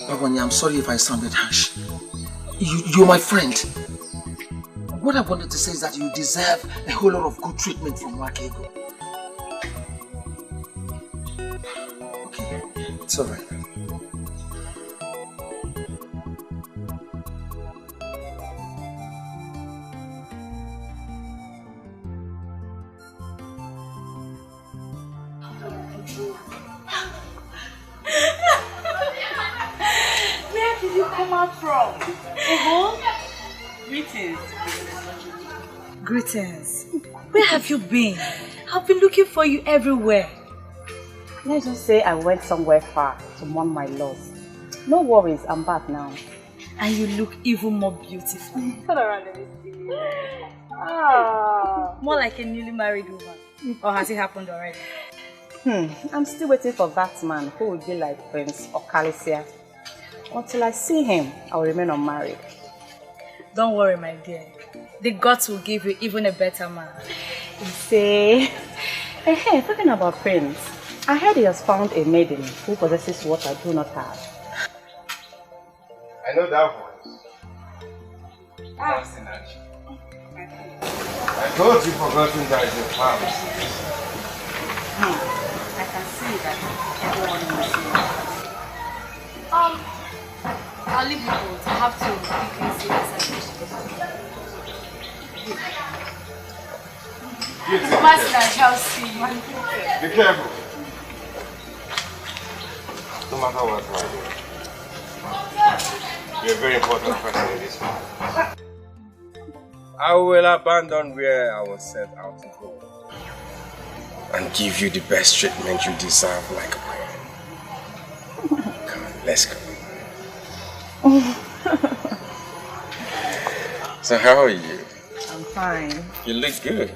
Ogoni, I'm sorry if I sounded harsh. You're my friend. What I wanted to say is that you deserve a whole lot of good treatment from Nwakaego. Okay, it's alright. Where did you come out from? Greetings. Greetings. Where have you been? I've been looking for you everywhere. Let's just say I went somewhere far to mourn my loss. No worries, I'm back now. And you look even more beautiful. Turn around and see. More like a newly married woman. Or has it happened already? I'm still waiting for that man who will be like Prince Okoli. Until I see him, I will remain unmarried. Don't worry, my dear. The gods will give you even a better man. You say, hey, talking about Prince, I heard he has found a maiden who possesses what I do not have. I know that voice. I thought you forgotten that it's your family. I can see that everyone knows you. I'll leave you both. I have to quickly see this. Be careful. No matter what, my dear. You're a very important person in this house. I will abandon where I was set out to go and give you the best treatment you deserve like a queen. Come on, let's go. So how are you? I'm fine. You look good.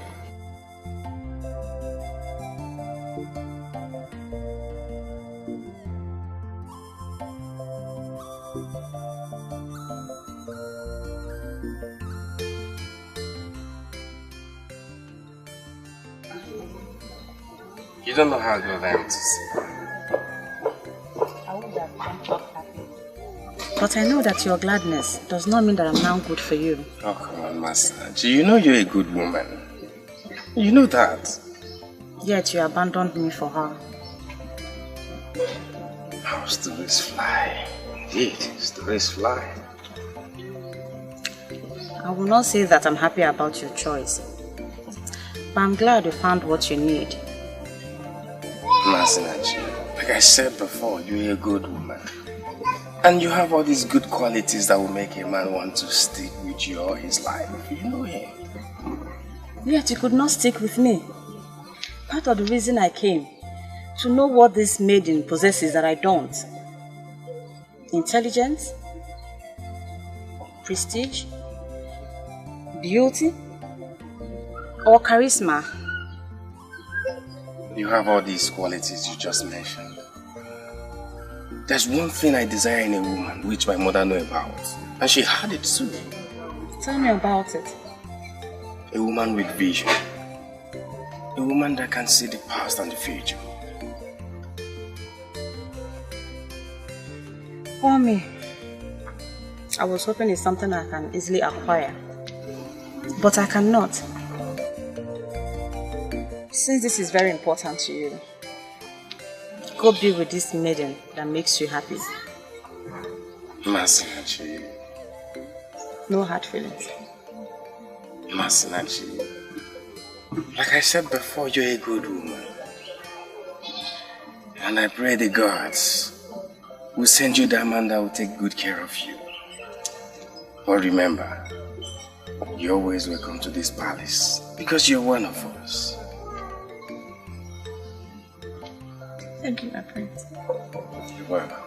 You don't know how good I am to see. I would have been happy. But I know that your gladness does not mean that I'm now good for you. Oh, come on, Master. You know you're a good woman. You know that. Yet you abandoned me for her. How stories fly. Indeed, stories fly. I will not say that I'm happy about your choice. But I'm glad you found what you need. Masinachi, like I said before, you're a good woman. And you have all these good qualities that will make a man want to stick with you all his life. You know him. Yet you could not stick with me. Part of the reason I came, to know what this maiden possesses that I don't. Intelligence, prestige, beauty, or charisma. You have all these qualities you just mentioned. There's one thing I desire in a woman, which my mother knew about. And she had it too. Tell me about it. A woman with vision. A woman that can see the past and the future. For me, I was hoping it's something I can easily acquire. But I cannot. Since this is very important to you, go be with this maiden that makes you happy. Masinachi. No hard feelings. Masinachi. Like I said before, you're a good woman. And I pray the gods will send you that man that will take good care of you. But remember, you're always welcome to this palace because you're one of us. Thank you, my prince. You're welcome.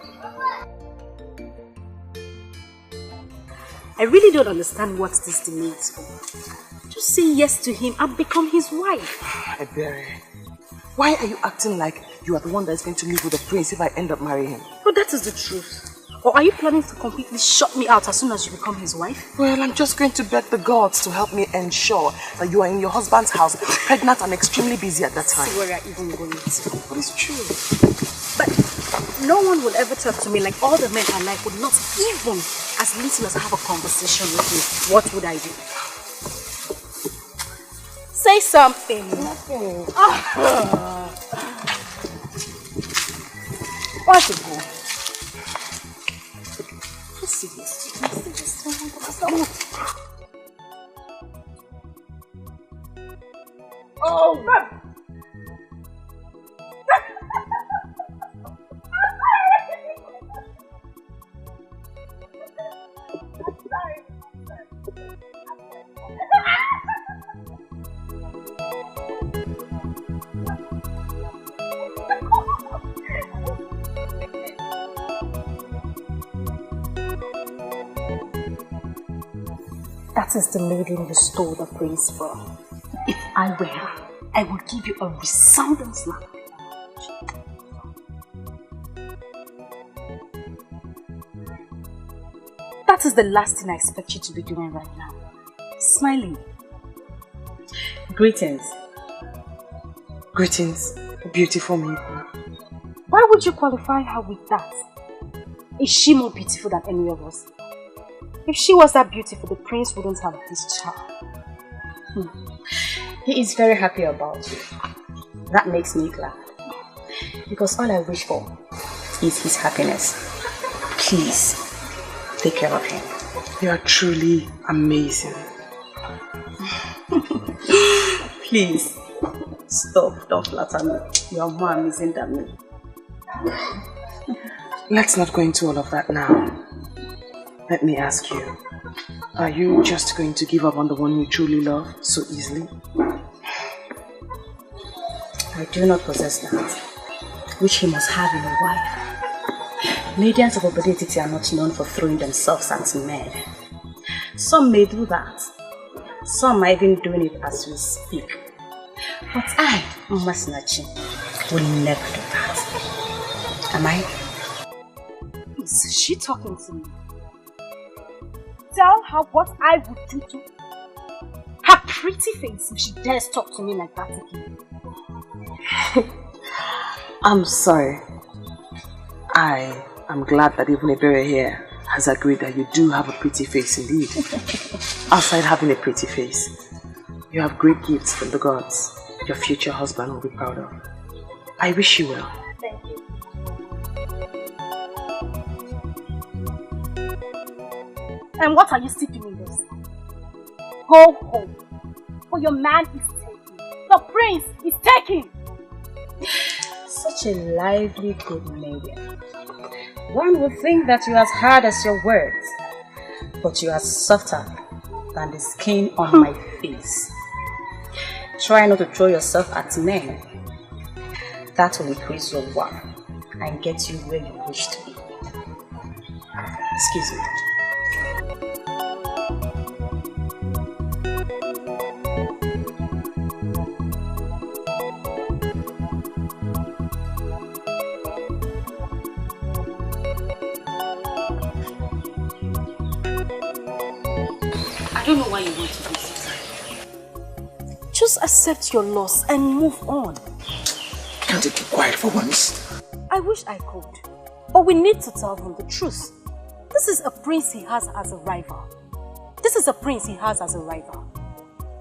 I really don't understand what this demands for. Just say yes to him and become his wife. Ebere, why are you acting like you are the one that is going to live with the prince if I end up marrying him? But that is the truth. Or are you planning to completely shut me out as soon as you become his wife? Well, I'm just going to beg the gods to help me ensure that you are in your husband's house, pregnant and extremely busy at that time. See where you're even going to. But it's true. But no one will ever talk to me like all the men I like would not even as little as have a conversation with me. What would I do? Say something. Nothing. What's it go? Oh, man. That is the maiden you stole the prince from. If I were her, I would give you a resounding slap. That is the last thing I expect you to be doing right now. Smiling. Greetings. Greetings, beautiful maiden. Why would you qualify her with that? Is she more beautiful than any of us? If she was that beautiful, the prince wouldn't have this child. He is very happy about you. That makes me glad. Because all I wish for is his happiness. Please, take care of him. You are truly amazing. Please, stop. Don't flatter me. You are more amazing than me. Let's not go into all of that now. Let me ask you, are you just going to give up on the one you truly love so easily? I do not possess that, which he must have in a wife. Maidens of Obedetiti are not known for throwing themselves at men. Some may do that. Some are even doing it as we speak. But I, Masinachi, will never do that. Am I? Is she talking to me? Tell her what I would do to her pretty face if she dares talk to me like that again. I'm sorry. I am glad that even Ebere here has agreed that you do have a pretty face indeed. Outside having a pretty face, you have great gifts from the gods. Your future husband will be proud of. I wish you well. Thank you. And what are you still doing this? Go home, for your man is taken. The prince is taken. Such a lively good maiden. One would think that you are as hard as your words, but you are softer than the skin on my face. Try not to throw yourself at men. That will increase your worth and get you where you wish to be. Excuse me. I don't know why you want to do this. Just accept your loss and move on. Can't you keep quiet for once? I wish I could. But we need to tell him the truth. This is a prince he has as a rival. This is a prince he has as a rival.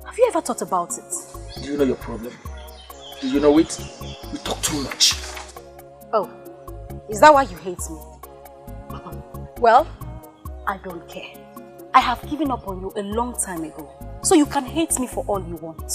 Have you ever thought about it? Do you know your problem? Do you know it? You talk too much. Oh, is that why you hate me? Well, I don't care. I have given up on you a long time ago. So you can hate me for all you want.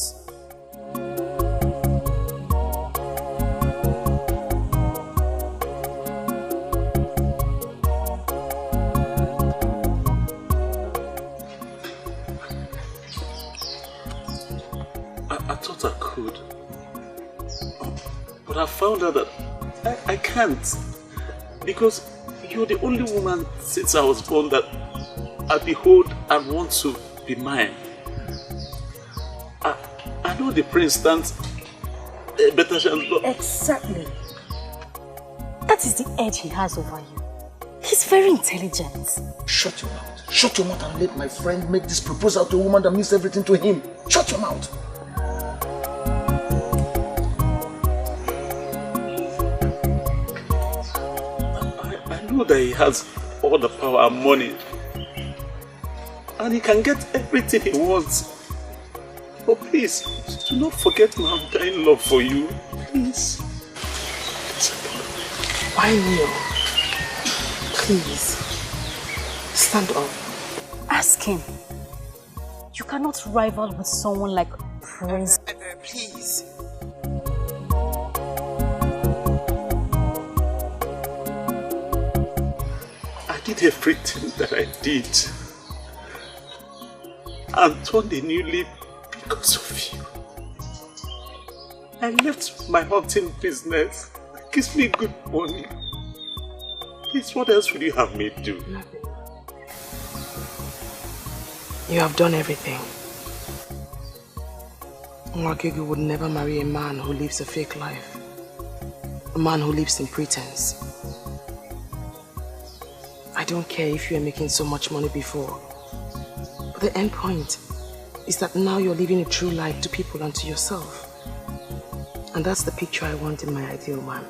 I thought I could. But I found out that I can't. Because you're the only woman since I was born that I behold and want to be mine. I know the prince stands a better chance, but... Exactly. That is the edge he has over you. He's very intelligent. Shut your mouth. Shut your mouth and let my friend make this proposal to a woman that means everything to him. Shut your mouth. I know that he has all the power and money. And he can get everything he wants. But please, do not forget my undying love for you. Please. Why kneel? Please. Stand up. Ask him. You cannot rival with someone like Prince. Please. I did everything that I did. And turned a new leaf because of you. I left my hunting business. It gives me good money. Please, what else would you have me do? Nothing. You have done everything. Nwakaego would never marry a man who lives a fake life. A man who lives in pretense. I don't care if you were making so much money before. But the end point is that now you're living a true life to people and to yourself. And that's the picture I want in my ideal man.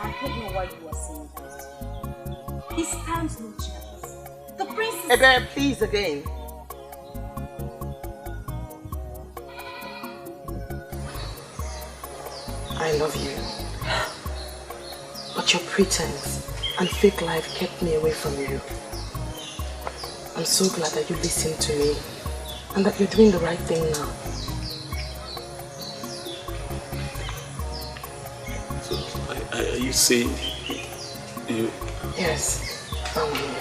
I don't know why you are saying that. He stands no chance. The prince is... Ebe, please again. I love you. But your pretense and fake life kept me away from you. I'm so glad that you listened to me and that you're doing the right thing now. So, are you saying you... Yes, I'm here.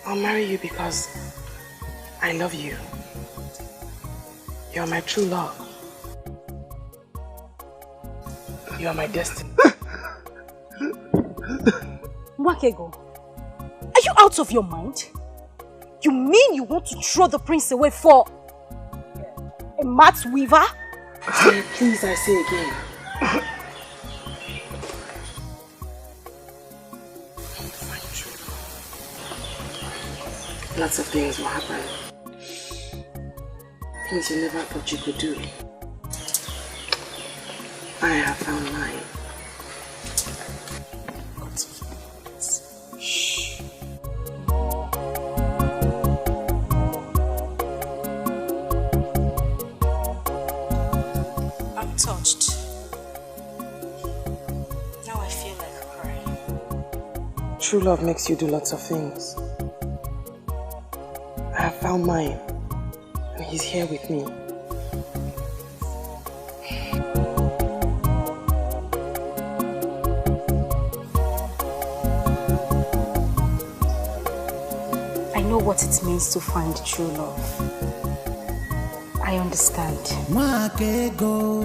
I'll marry you because I love you. You're my true love. You are my destiny. Nwakaego, are you out out of your mind? You mean you want to throw the prince away for a mat weaver? Please, I say again. Lots of things will happen. Things you never thought you could do. I have found mine. Shh. I'm touched. Now I feel like crying. True love makes you do lots of things. I have found mine, and he's here with me. I know what it means to find true love. I understand. Nwakaego,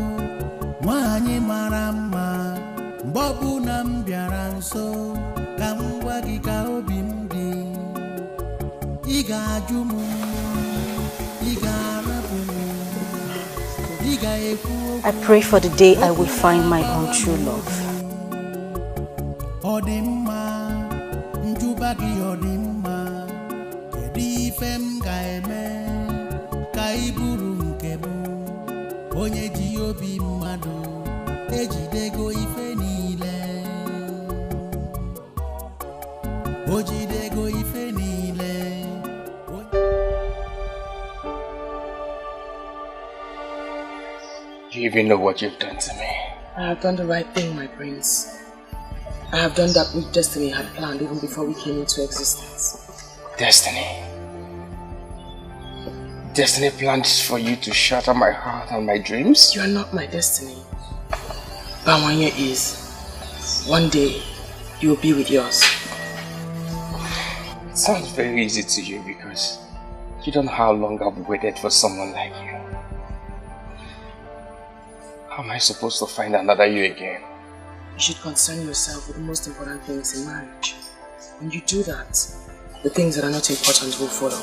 nwanyị mara mma, mgbe ọbụla m bịara nso, ka m gwa gị ka obi m dị. Ị ga-ajụ m, ị ga-arapụ m, ị ga-ekwu. I pray for the day I will find my own true love. Ọ dị mma, njụba gị ọ dị mma, kedu ife m ga-eme ka ị bụrụ nke m, onye ji obi mmadụ ejidego ife niile, o jidego ife niile. Do you even know what you've done to me? I have done the right thing, my prince. I have done that which destiny had planned even before we came into existence. Destiny? Destiny planned for you to shatter my heart and my dreams? You are not my destiny. Bawanya is. One day, you will be with yours. It sounds very easy to you because you don't know how long I've waited for someone like you. How am I supposed to find another you again? You should concern yourself with the most important things in marriage. When you do that, the things that are not important will follow.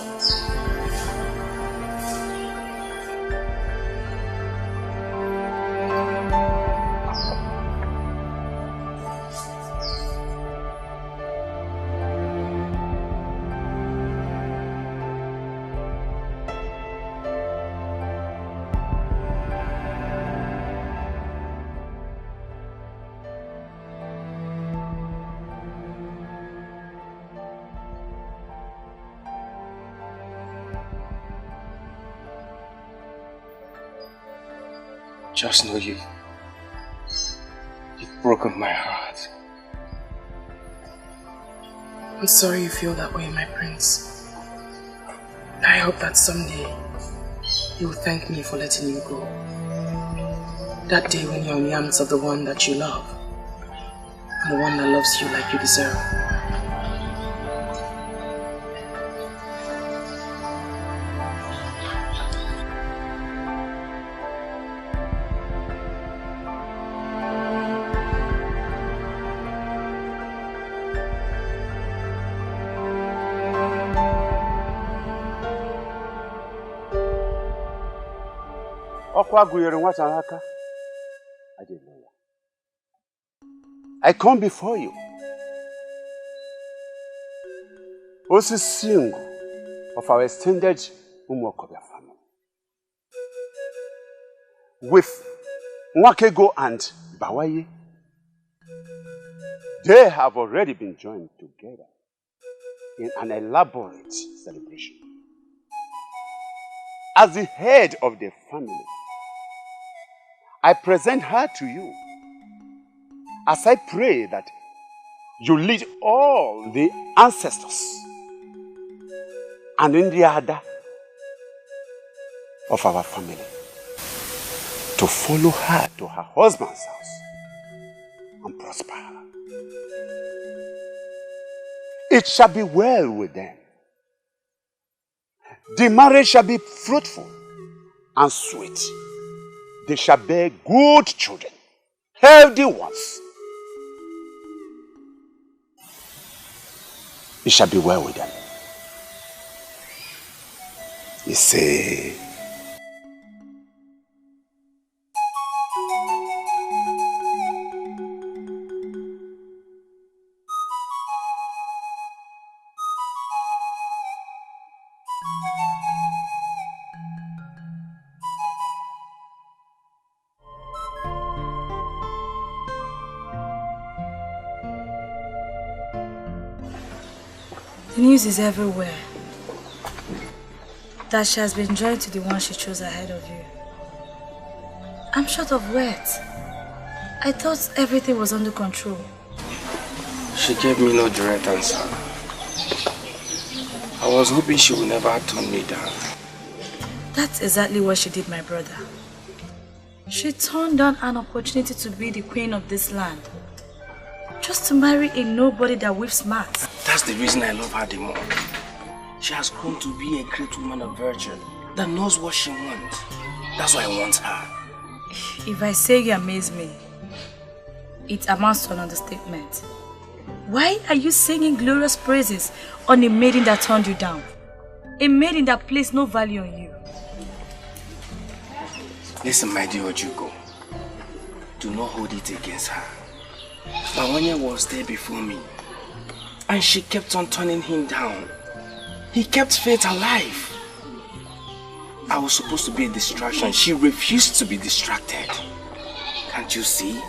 Just know you've broken my heart. I'm sorry you feel that way, my prince. I hope that someday you will thank me for letting you go. That day when you're in the arms of the one that you love, and the one that loves you like you deserve. I come before you, also single of our extended Okojie family, with Nwakaego and Bawaye. They have already been joined together in an elaborate celebration. As the head of the family, I present her to you as I pray that you lead all the ancestors and in the order of our family to follow her to her husband's house and prosper her. It shall be well with them. The marriage shall be fruitful and sweet. They shall bear good children, healthy ones. it shall be well with them. You see, the news is everywhere that she has been joined to the one she chose ahead of you. I'm short of words. I thought everything was under control. She gave me no direct answer. I was hoping she would never turn me down. That's exactly what she did, my brother. She turned down an opportunity to be the queen of this land, just to marry a nobody that whips smart. That's the reason I love her the more. She has grown to be a great woman of virtue that knows what she wants. That's why I want her. If I say you amaze me, it amounts to an understatement. Why are you singing glorious praises on a maiden that turned you down? A maiden that placed no value on you. Listen, my dear Ojugo. Do not hold it against her. Mawanya was there before me, and she kept on turning him down. He kept faith alive. I was supposed to be a distraction. She refused to be distracted. Can't you see?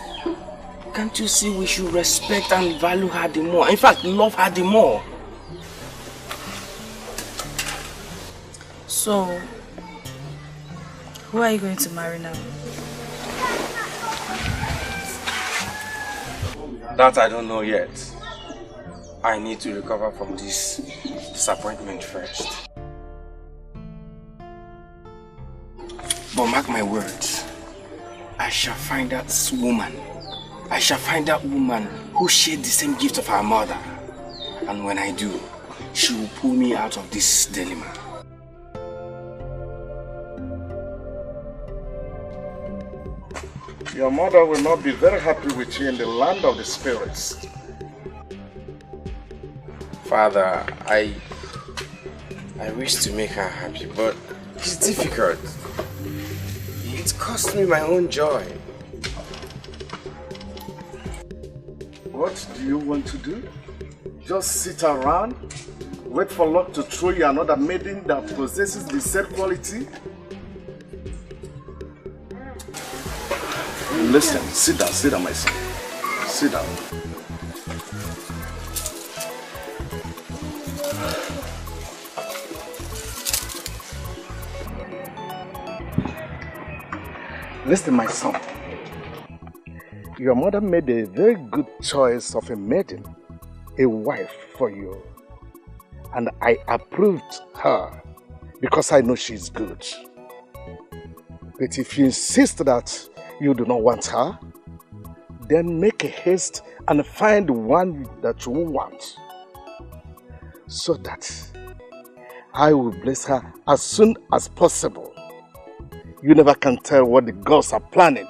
Can't you see we should respect and value her the more? In fact, love her the more. So, who are you going to marry now? That I don't know yet. I need to recover from this disappointment first. But mark my words, I shall find that woman. I shall find that woman who shared the same gift of her mother. And when I do, she will pull me out of this dilemma. your mother will not be very happy with you in the land of the spirits. Father, I wish to make her happy, but it's difficult. It cost me my own joy. What do you want to do? Just sit around, wait for luck to throw you another maiden that possesses the said quality? Listen, sit down, my son. Sit down. Listen, my son. Your mother made a very good choice of a maiden, a wife for you. And I approved her because I know she's good. But if you insist that you do not want her, then make a haste and find one that you want, so that I will bless her as soon as possible. You never can tell what the gods are planning.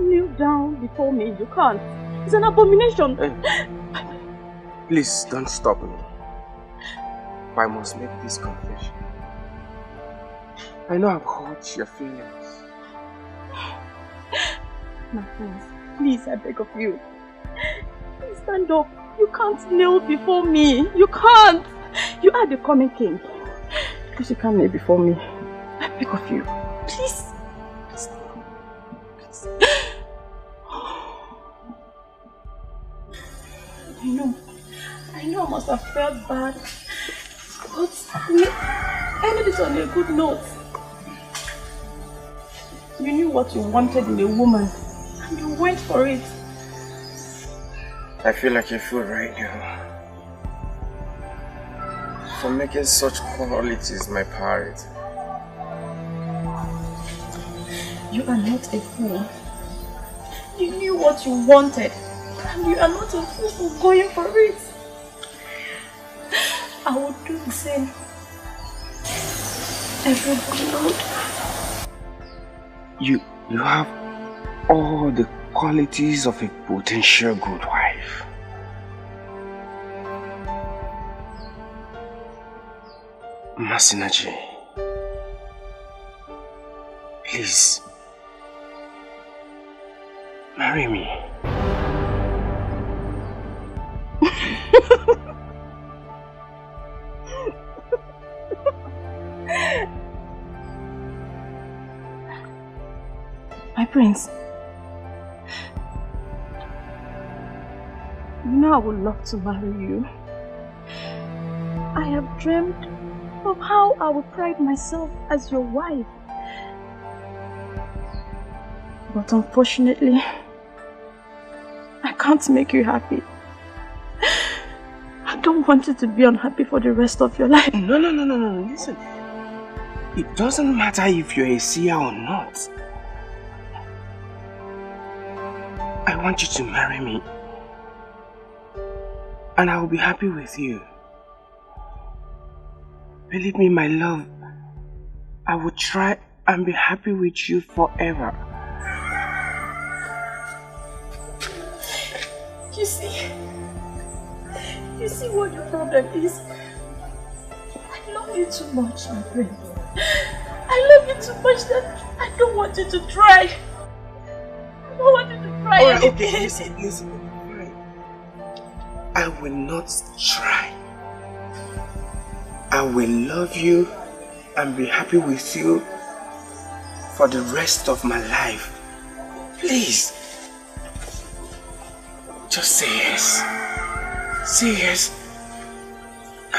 Kneel down before me. You can't. It's an abomination. Please don't stop me. I must make this confession. I know I've hurt your feelings. My friends, please, I beg of you. Please stand up. You can't kneel before me. You can't. You are the coming king. Please, you can't kneel before me. I beg of you. Please. I know I must have felt bad, but I ended it on a good note. You knew what you wanted in a woman, and you went for it. I feel like a fool right now. for making such qualities my priority. You are not a fool. You knew what you wanted, and you are not a fool for going for it. I would do the same. Every good. You have all the qualities of a potential good wife. Masinachi, please, marry me. My prince, you know I would love to marry you. I have dreamed of how I would pride myself as your wife. But unfortunately, I can't make you happy. I don't want you to be unhappy for the rest of your life. No, listen. It doesn't matter if you're a seer or not. I want you to marry me. And I will be happy with you. Believe me, my love, I will try and be happy with you forever. You see what your problem is? I love you too much, my friend. I love you too much that I don't want you to try. I don't want you to try. Alright, okay, listen. I will not try. I will love you and be happy with you for the rest of my life. Please. Just say yes. Say yes.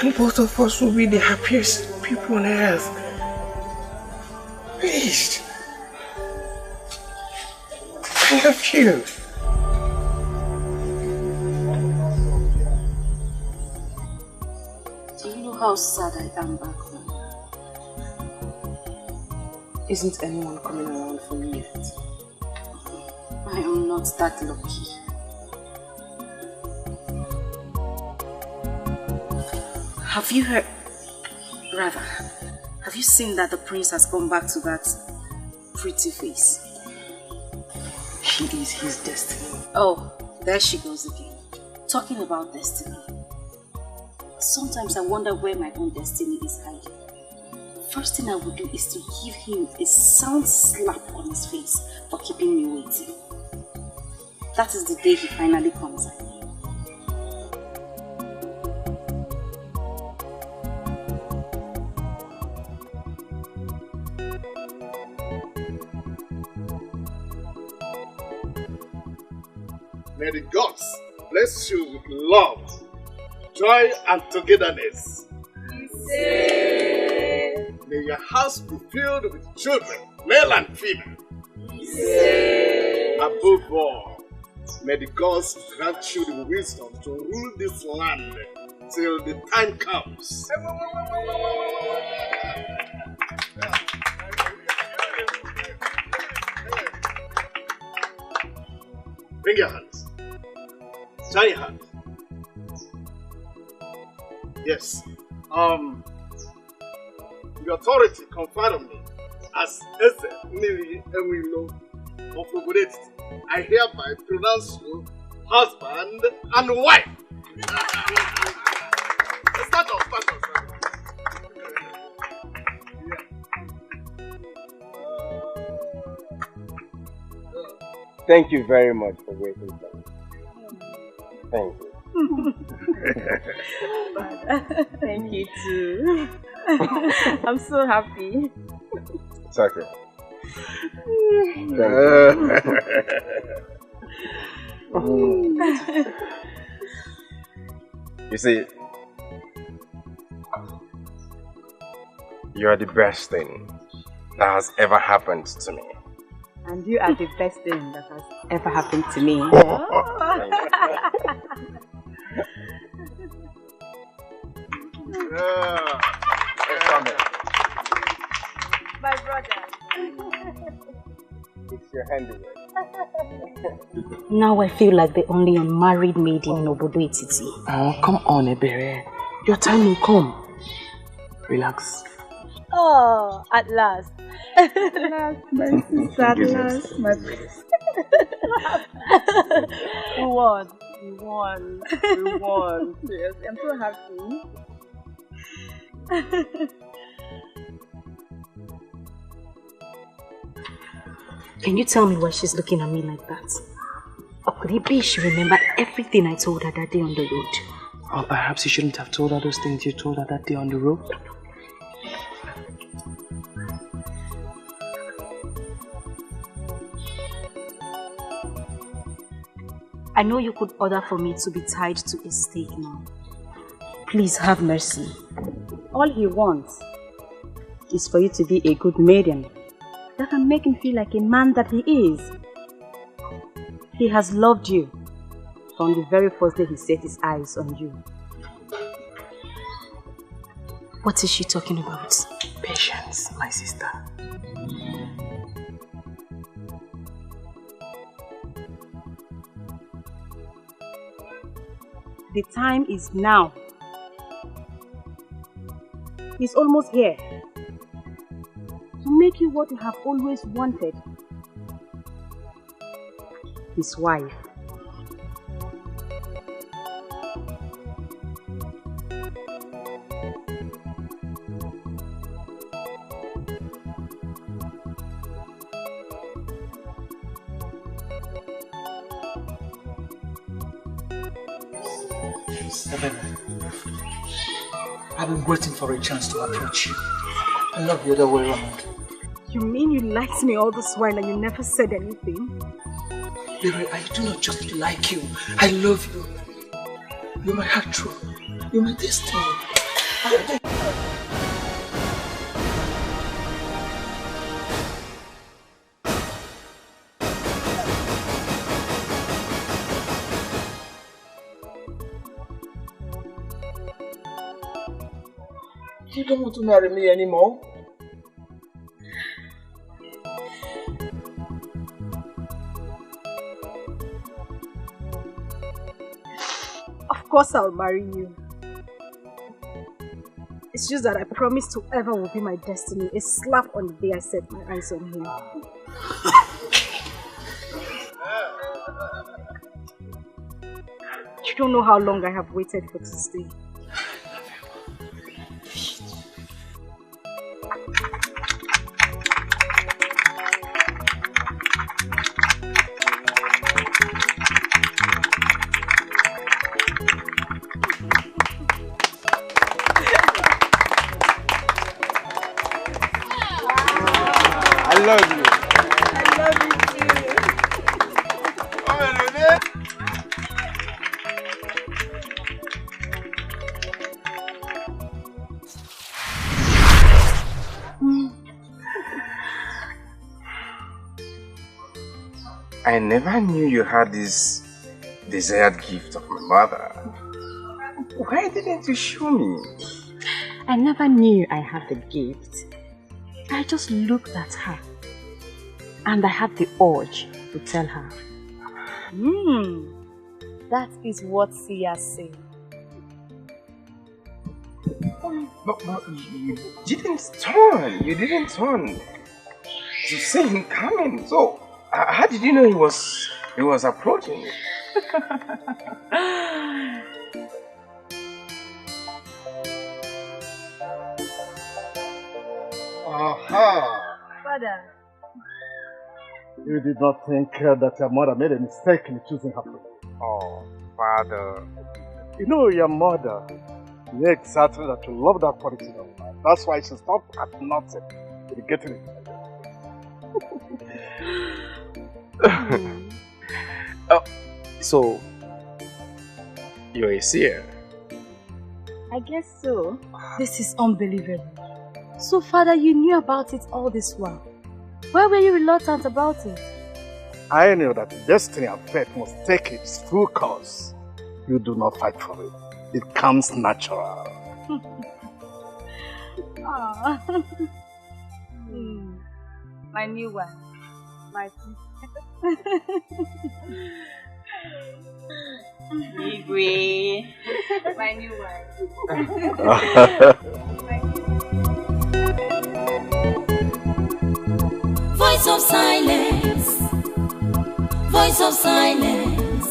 And both of us will be the happiest people on earth. Please. I love you. How sad I am back home. Isn't anyone coming around for me yet? I am not that lucky. Have you heard? Rather, have you seen that the prince has come back to that pretty face? She is his destiny. Oh, there she goes again. Talking about destiny. Sometimes I wonder where my own destiny is hiding. First thing I would do is to give him a sound slap on his face for keeping me waiting. That is the day he finally comes out. May the gods bless you with love, joy and togetherness. May your house be filled with children, male and female. Above all, may the gods grant you the wisdom to rule this land till the time comes. Bring your hands. Shine your hands. Yes. The authority conferred on me as Eze Nili Ewilo of Okwelum, I hereby pronounce you husband and wife. Start off. Thank you very much for waiting for me. Thank you. Thank you too. I'm so happy. It's okay. You see, you are the best thing that has ever happened to me. And you are the best thing that has ever happened to me. My brother. It's your handiwork. Now I feel like the only unmarried maiden in Obodo Etiti. Oh, come on, Ebere. Your time will come. Relax. Oh, at last. At last, my sister, at last, my princess. We won. We won. We won. Yes, I'm so happy. Can you tell me why she's looking at me like that? Or could it be she remembered everything I told her that day on the road? Or perhaps you shouldn't have told her those things you told her that day on the road? I know you could order for me to be tied to a stake now. Please have mercy. All he wants is for you to be a good maiden that can make him feel like a man that he is. He has loved you from the very first day he set his eyes on you. What is she talking about? Patience, my sister. The time is now. He's almost here to make you what you have always wanted. His wife. I've been waiting for a chance to approach you. And not the other way around. You mean you liked me all this while and you never said anything? Baby, I do not just like you. I love you. You're my heart true. You're my destiny. You don't want to marry me anymore? Of course I'll marry you. It's just that I promised whoever will be my destiny a slap on the day I set my eyes on him. You don't know how long I have waited for this day. I love you. I love you too. I never knew you had this desired gift of my mother. Why didn't you show me? I never knew I had the gift. I just looked at her and I had the urge to tell her. That is what Sia said. But you didn't turn. You didn't turn to see him coming. So how did you know he was approaching you? Aha! Father. You did not think that your mother made a mistake in choosing her friend. Oh, Father. You know your mother. Yeah, exactly that you love that quality of life. That's why she stopped at nothing to getting it. Oh, so you're a seer? I guess so. This is unbelievable. So, Father, you knew about it all this while. Why were you reluctant about it? I knew that destiny and fate must take its full course. You do not fight for it. It comes natural. My new one. My Igwe. My new wife. Voice of silence. Voice of silence.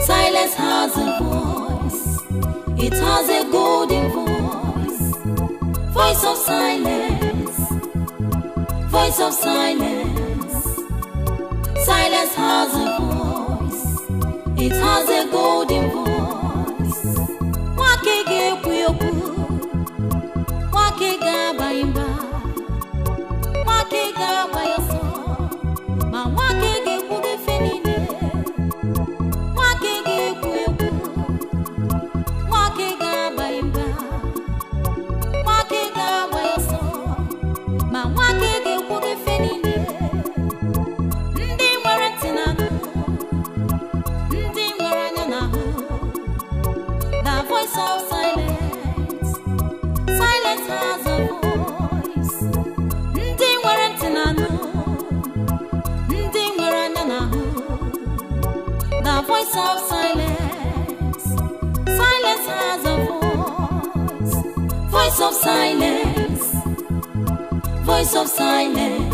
Silence has a voice. It has a golden voice. Voice of silence. Voice of silence. Silence has a voice. It has a golden voice. Nwakaego ekwu. Nwakaego abayimba. Nwakaego agbayoso. Ma Nwakaego ekwughị ife niile. Nwakaego ekwu. Nwakaego abayimba. Nwakaego agbayoso. Ma Nwakaego ekwughị ife niile. Ndị nwere ntị na-anụ. Ndị nwere anya na-ahụ. The voice of silence. Silence has a voice. Ndị nwere ntị na-anụ. Ndị nwere anya na-ahụ. The voice of silence. Silence has a voice. Voice of silence. Voice of silence.